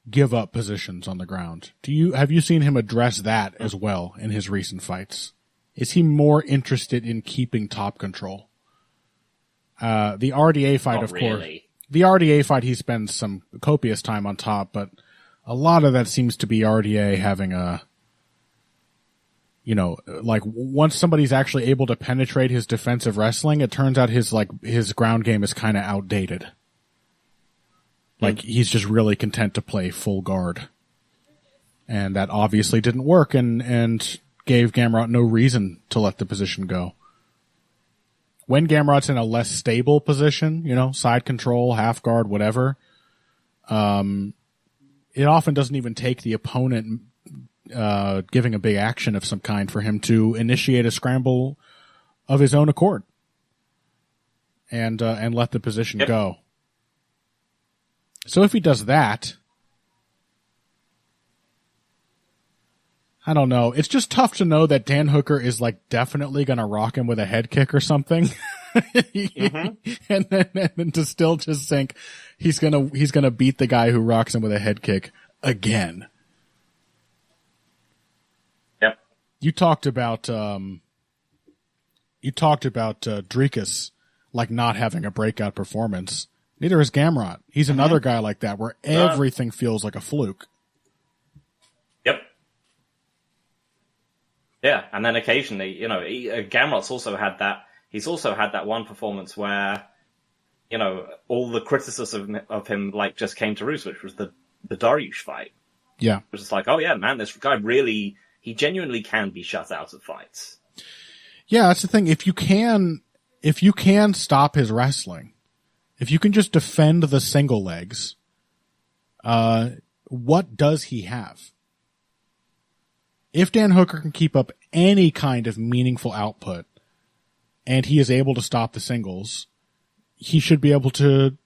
give up positions on the ground. Have you seen him address that as well in his recent fights? Is he more interested in keeping top control? The RDA fight, of course. The RDA fight, he spends some copious time on top, but a lot of that seems to be RDA having like once somebody's actually able to penetrate his defensive wrestling, it turns out his ground game is kind of outdated. Like he's just really content to play full guard. And that obviously didn't work and gave Gamrot no reason to let the position go. When Gamrot's in a less stable position, side control, half guard, whatever, it often doesn't even take the opponent giving a big action of some kind for him to initiate a scramble of his own accord and let the position go. So if he does that, I don't know. It's just tough to know that Dan Hooker is like definitely going to rock him with a head kick or something. And then to still just think he's going to beat the guy who rocks him with a head kick again. Yep. You talked about Drikas like not having a breakout performance. Neither is Gamrot. He's another guy like that where everything feels like a fluke. Yep. Yeah, and then occasionally, Gamrot's also had that. He's also had that one performance where, all the criticism of him like just came to roost, which was the Dariush fight. Yeah. It was just like, oh yeah, man, this guy he genuinely can be shut out of fights. Yeah, that's the thing. If you can stop his wrestling, if you can just defend the single legs, what does he have? If Dan Hooker can keep up any kind of meaningful output and he is able to stop the singles, he should be able to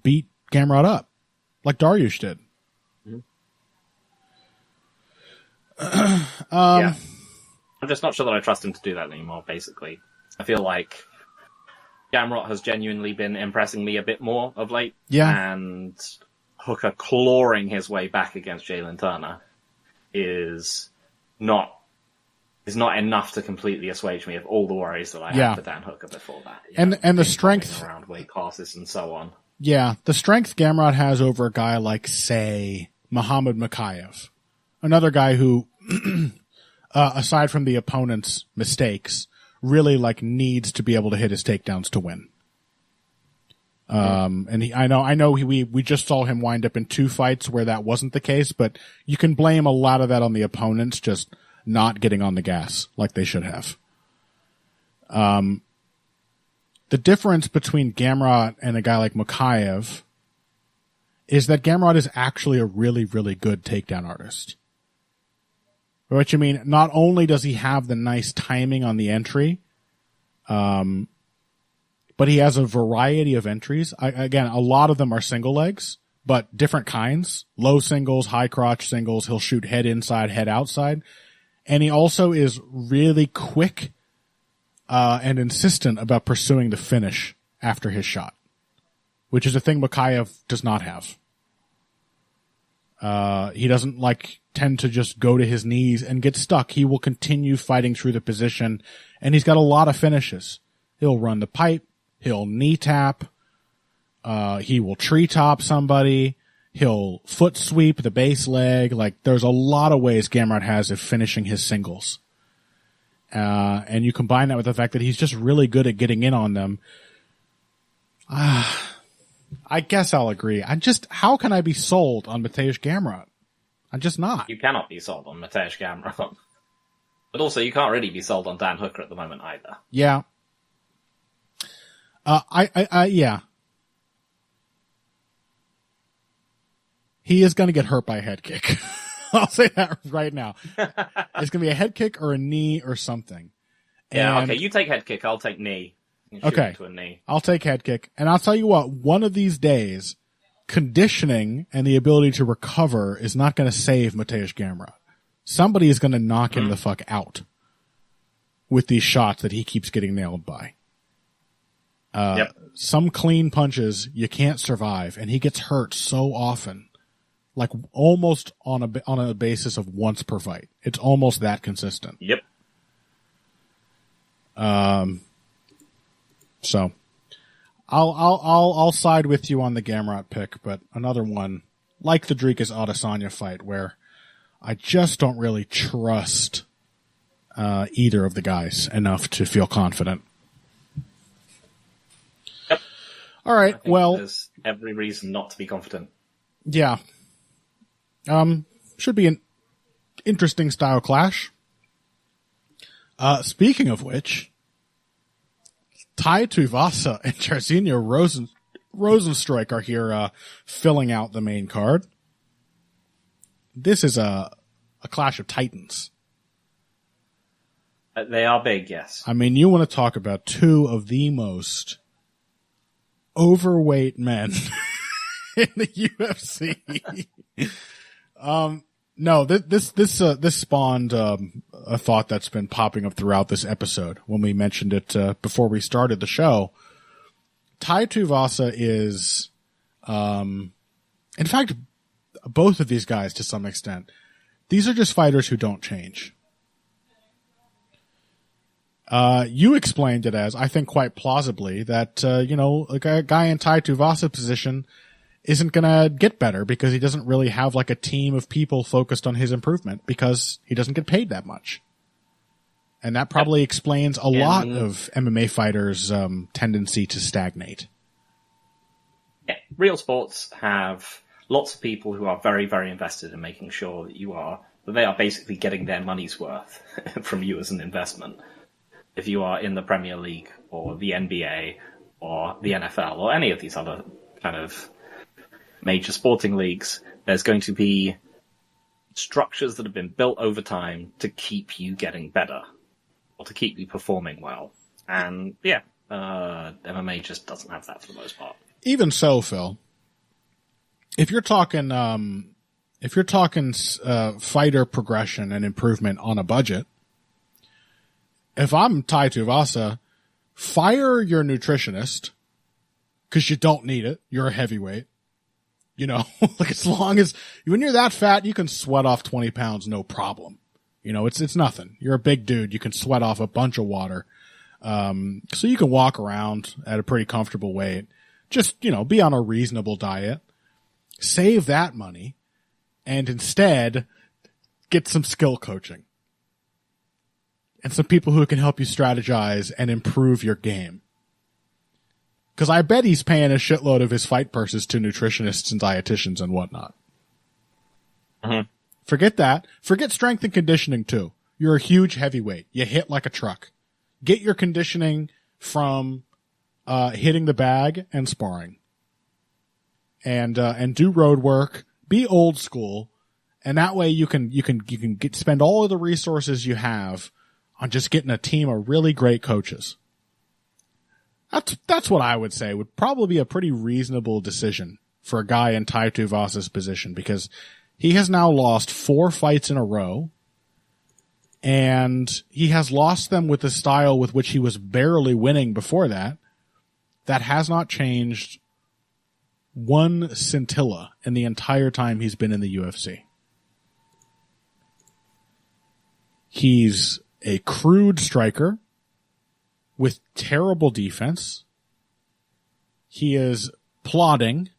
beat Gamrot up like Dariush did. Yeah. I'm just not sure that I trust him to do that anymore, basically. I feel like Gamrot has genuinely been impressing me a bit more of late. Yeah. And Hooker clawing his way back against Jalen Turner is not is not enough to completely assuage me of all the worries that I had for Dan Hooker before that. And the strength around weight classes and so on. Yeah, the strength Gamrot has over a guy like, say, Muhammad Makayev, another guy who, aside from the opponent's mistakes, really needs to be able to hit his takedowns to win. And I know we just saw him wind up in 2 fights where that wasn't the case, but you can blame a lot of that on the opponents just not getting on the gas like they should have. The difference between Gamrot and a guy like Makayev is that Gamrot is actually a really, really good takedown artist. What you mean, not only does he have the nice timing on the entry, but he has a variety of entries. Again, a lot of them are single legs, but different kinds. Low singles, high crotch singles. He'll shoot head inside, head outside. And he also is really quick and insistent about pursuing the finish after his shot, which is a thing Makayev does not have. He doesn't tend to just go to his knees and get stuck. He will continue fighting through the position, and he's got a lot of finishes. He'll run the pipe. He'll knee tap. He will treetop somebody. He'll foot sweep the base leg. There's a lot of ways Gamrot has of finishing his singles. And you combine that with the fact that he's just really good at getting in on them. I guess I'll agree. How can I be sold on Mateusz Gamrot? I'm just not. You cannot be sold on Mateusz Gamrot. But also, you can't really be sold on Dan Hooker at the moment either. Yeah. Yeah. He is going to get hurt by a head kick. I'll say that right now. It's going to be a head kick or a knee or something. Yeah, okay. You take head kick, I'll take knee. Okay. To a knee. I'll take head kick. And I'll tell you what, one of these days, conditioning and the ability to recover is not going to save Mateusz Gamrot. Somebody is going to knock him the fuck out with these shots that he keeps getting nailed by. Some clean punches you can't survive, and he gets hurt so often. Almost on a basis of once per fight. It's almost that consistent. Yep. So I'll side with you on the Gamrot pick, but another one like the Dricus Adesanya fight where I just don't really trust either of the guys enough to feel confident. Yep. All right. Well, there's every reason not to be confident. Yeah. Should be an interesting style clash. Speaking of which, Tai Tuivasa and Jairzinho Rozenstruik are here, filling out the main card. This is a clash of titans. They are big, yes. I mean, you want to talk about two of the most overweight men in the UFC. No, this spawned a thought that's been popping up throughout this episode when we mentioned it before we started the show. Tai Tuivasa is, in fact, both of these guys to some extent. These are just fighters who don't change. You explained it as, I think quite plausibly, that a guy in Tai Tuivasa's position isn't gonna get better because he doesn't really have a team of people focused on his improvement because he doesn't get paid that much. And that probably explains a lot of MMA fighters' tendency to stagnate. Yeah, real sports have lots of people who are very, very invested in making sure that they are basically getting their money's worth from you as an investment. If you are in the Premier League or the NBA or the NFL or any of these other kind of major sporting leagues, there's going to be structures that have been built over time to keep you getting better or to keep you performing well. And MMA just doesn't have that for the most part. Even so, Phil, if you're talking fighter progression and improvement on a budget, if I'm Tai Tuivasa, fire your nutritionist because you don't need it. You're a heavyweight. As long as when you're that fat, you can sweat off 20 pounds, no problem. You know, it's nothing. You're a big dude. You can sweat off a bunch of water. So you can walk around at a pretty comfortable weight. Just, you know, be on a reasonable diet. Save that money. And instead, get some skill coaching. And some people who can help you strategize and improve your game. Because I bet he's paying a shitload of his fight purses to nutritionists and dietitians and whatnot. Mm-hmm. Forget that. Forget strength and conditioning, too. You're a huge heavyweight. You hit like a truck. Get your conditioning from hitting the bag and sparring. And do road work. Be old school. And that way you can spend all of the resources you have on just getting a team of really great coaches. That's what I would say would probably be a pretty reasonable decision for a guy in Tai Tuivasa's position, because he has now lost 4 fights in a row, and he has lost them with the style with which he was barely winning before that. That has not changed one scintilla in the entire time he's been in the UFC. He's a crude striker with terrible defense. He is plodding.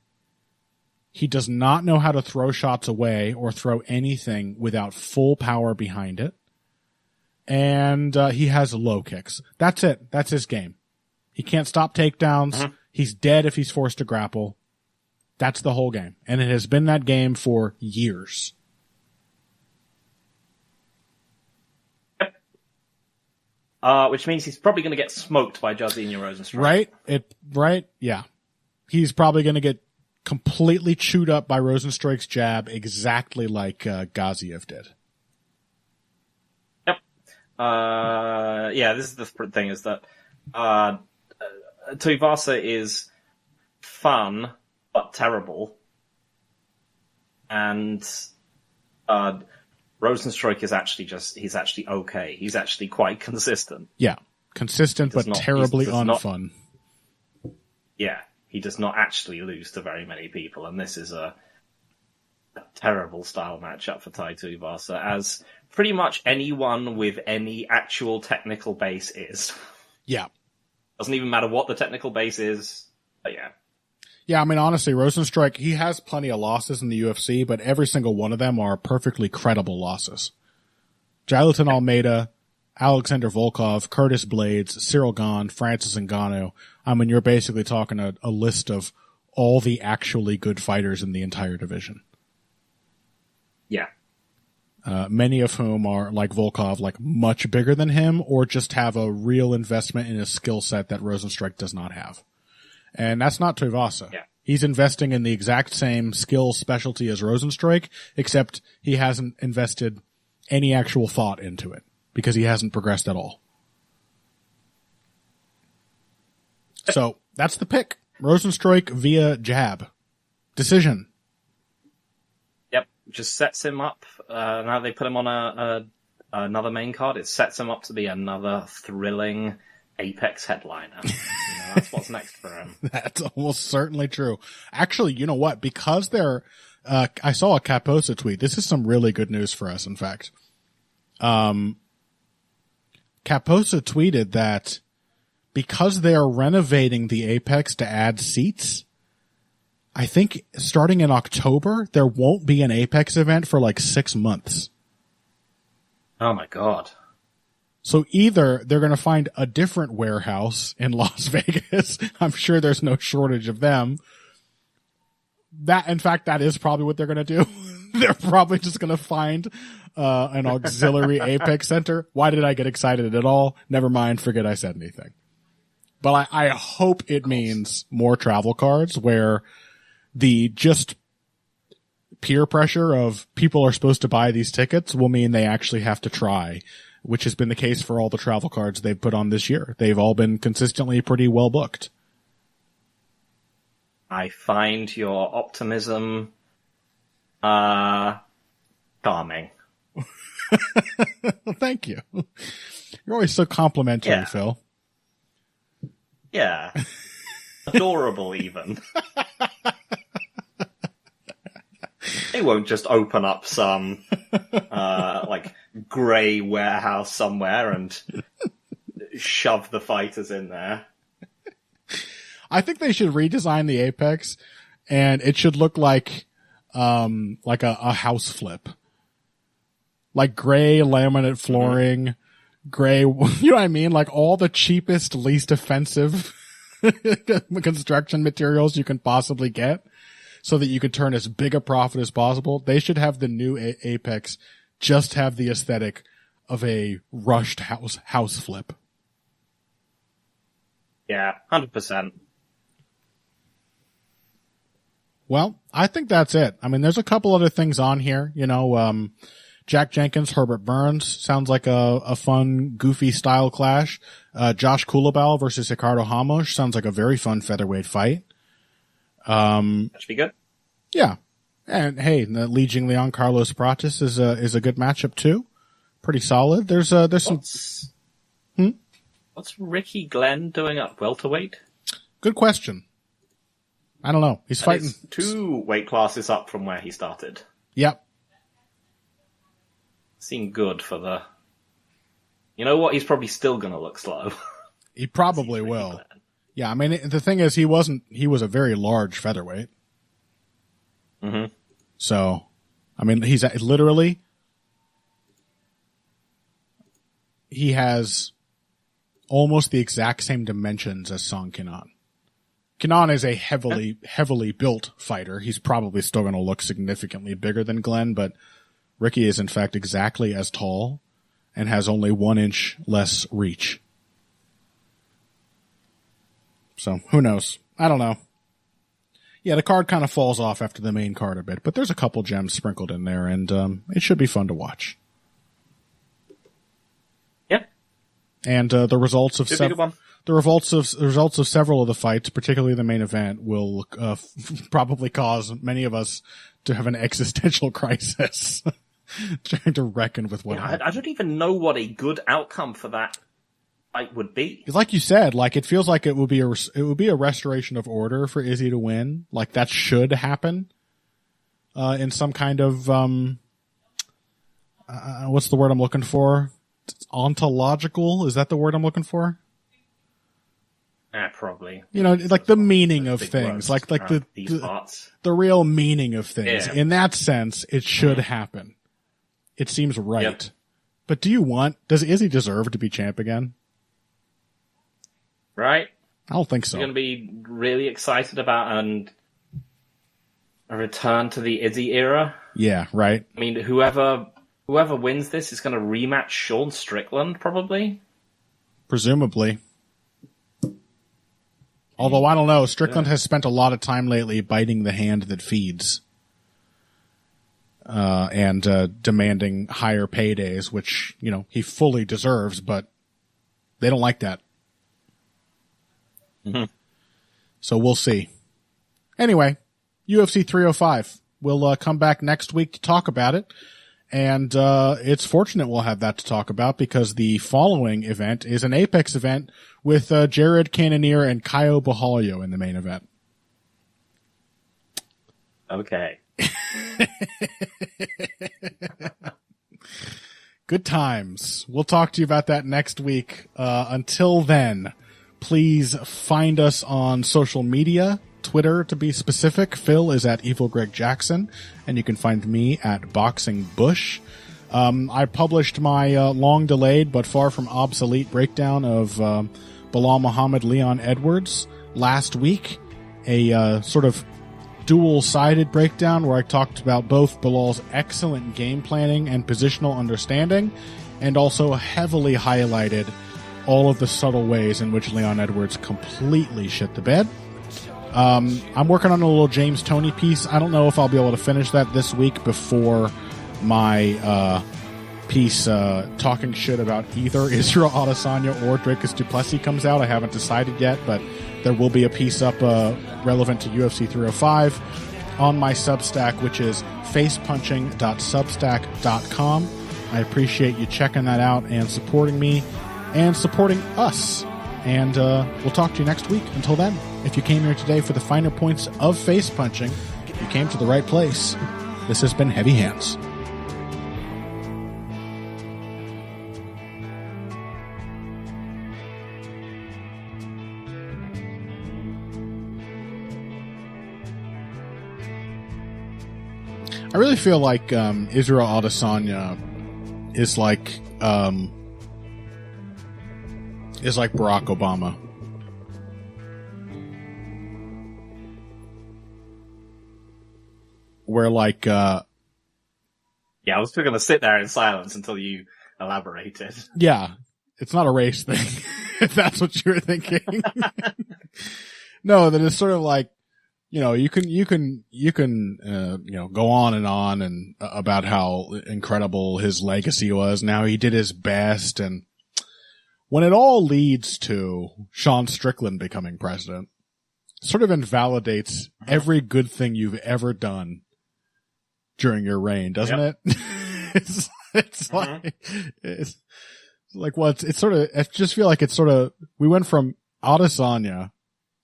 He does not know how to throw shots away or throw anything without full power behind it. And he has low kicks. That's it. That's his game. He can't stop takedowns. Mm-hmm. He's dead if he's forced to grapple. That's the whole game. And it has been that game for years. Which means he's probably going to get smoked by Jairzinho Rozenstruik. Right? Yeah. He's probably going to get completely chewed up by Rozenstruik's jab, exactly like Gaziev did. Yep. This is the thing, is that Tuivasa is fun, but terrible. And Rozenstruik is he's actually okay. He's actually quite consistent. Yeah. Consistent, but terribly unfun. Yeah. He does not actually lose to very many people, and this is a terrible style matchup for Tai Tuivasa, as pretty much anyone with any actual technical base is. Yeah. Doesn't even matter what the technical base is, but yeah. Yeah, I mean, honestly, Rozenstruik, he has plenty of losses in the UFC, but every single one of them are perfectly credible losses. Jailton Almeida, Alexander Volkov, Curtis Blades, Cyril Gane, Francis Ngannou. I mean, you're basically talking a list of all the actually good fighters in the entire division. Yeah. Many of whom are, like Volkov, like much bigger than him, or just have a real investment in a skill set that Rozenstruik does not have. And that's not Tuivasa. Yeah. He's investing in the exact same skill specialty as Rozenstruik, except he hasn't invested any actual thought into it, because he hasn't progressed at all. So that's the pick. Rozenstruik via jab. Decision. Yep. Just sets him up. Now they put him on another main card. It sets him up to be another thrilling Apex headliner. That's what's next for him. That's almost certainly true. Actually, you know what? Because they're, I saw a Caposa tweet. This is some really good news for us, in fact. Caposa tweeted that because they are renovating the Apex to add seats, I think starting in October, there won't be an Apex event for like 6 months. Oh my God. So either they're going to find a different warehouse in Las Vegas. I'm sure there's no shortage of them. In fact, that is probably what they're going to do. They're probably just going to find an auxiliary Apex center. Why did I get excited at all? Never mind. Forget I said anything. But I hope it means more travel cards where the just peer pressure of people are supposed to buy these tickets will mean they actually have to try, which has been the case for all the travel cards they've put on this year. They've all been consistently pretty well booked. I find your optimism charming. Thank you. You're always so complimentary, Yeah. Phil. Yeah. Adorable, even. They won't just open up some, grey warehouse somewhere and shove the fighters in there. I think they should redesign the Apex, and it should look like a house flip. Like gray laminate flooring, gray, you know what I mean? Like all the cheapest, least offensive construction materials you can possibly get so that you can turn as big a profit as possible. They should have the new Apex just have the aesthetic of a rushed house flip. Yeah, 100%. Well, I think that's it. I mean, there's a couple other things on here, Jack Jenkins, Herbert Burns sounds like a fun, goofy style clash. Josh Kulabal versus Ricardo Ramos sounds like a very fun featherweight fight. That should be good. Yeah. And hey, the Li Jingliang Carlos Pratis is a good matchup too. Pretty solid. There's some. What's Ricky Glenn doing at welterweight? Good question. I don't know. He's fighting 2 weight classes up from where he started. Yep. Seemed good for the... You know what? He's probably still going to look slow. He probably will. Yeah, I mean, the thing is, he was a very large featherweight. Mm-hmm. So, I mean, he's literally, he has almost the exact same dimensions as Song Kenan. Kenan is a heavily built fighter. He's probably still going to look significantly bigger than Glenn, but Ricky is in fact exactly as tall and has only 1 inch less reach. So who knows? I don't know. Yeah, the card kind of falls off after the main card a bit, but there's a couple gems sprinkled in there, and it should be fun to watch. Yeah. And the results of the results of several of the fights, particularly the main event, will probably cause many of us to have an existential crisis, trying to reckon with what happened. I don't even know what a good outcome for that fight would be. Like you said, like it feels like it would be a restoration of order for Izzy to win. Like that should happen in some kind of what's the word I'm looking for? Ontological? Is that the word I'm looking for? Probably. Like the meaning of things, like the real meaning of things. Yeah. In that sense, it should happen. It seems right. Yep. But does Izzy deserve to be champ again? Right? I don't think so. You're going to be really excited about a return to the Izzy era. Yeah, right. I mean, whoever wins this is going to rematch Sean Strickland, probably. Presumably. Although, I don't know, Strickland has spent a lot of time lately biting the hand that feeds. And demanding higher paydays, which, he fully deserves, but they don't like that. Mm-hmm. So we'll see. Anyway, UFC 305. We'll come back next week to talk about it. And it's fortunate we'll have that to talk about because the following event is an Apex event with Jared Cannonier and Caio Borralho in the main event. Okay. Good times. We'll talk to you about that next week. Until then, please find us on social media. Twitter, to be specific. Phil is at Evil Greg Jackson, and you can find me at Boxing Bush. I published my long-delayed but far from obsolete breakdown of Bilal Muhammad Leon Edwards last week. A sort of dual-sided breakdown where I talked about both Bilal's excellent game planning and positional understanding, and also heavily highlighted all of the subtle ways in which Leon Edwards completely shit the bed. I'm working on a little James Toney piece. I don't know if I'll be able to finish that this week before my piece talking shit about either Israel Adesanya or Dricus du Plessis comes out. I haven't decided yet, but there will be a piece up relevant to UFC 305 on my Substack, which is facepunching.substack.com. I appreciate you checking that out and supporting me and supporting us. And we'll talk to you next week. Until then, if you came here today for the finer points of face punching, you came to the right place. This has been Heavy Hands. I really feel like Israel Adesanya is like Barack Obama. Where like Yeah, I was still going to sit there in silence until you elaborated. Yeah, it's not a race thing, if that's what you were thinking. No, that it's sort of like, you know, you can go on and about how incredible his legacy was. Now he did his best, and when it all leads to Sean Strickland becoming president, it sort of invalidates every good thing you've ever done during your reign, doesn't it? It's like, well, it's sort of, I just feel like it's sort of, we went from Adesanya,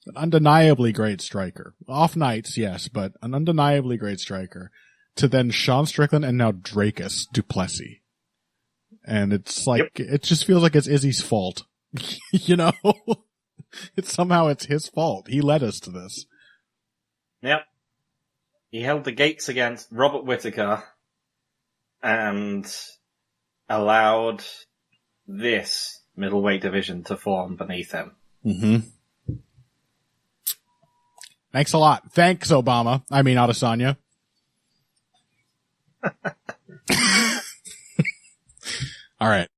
an undeniably great striker, off nights, yes, but an undeniably great striker, to then Sean Strickland and now Dracus du Plessis. And it's like, It just feels like it's Izzy's fault. You know? Somehow it's his fault. He led us to this. Yep. He held the gates against Robert Whittaker and allowed this middleweight division to form beneath him. Mm-hmm. Thanks a lot. Thanks, Obama. I mean, Adesanya. All right.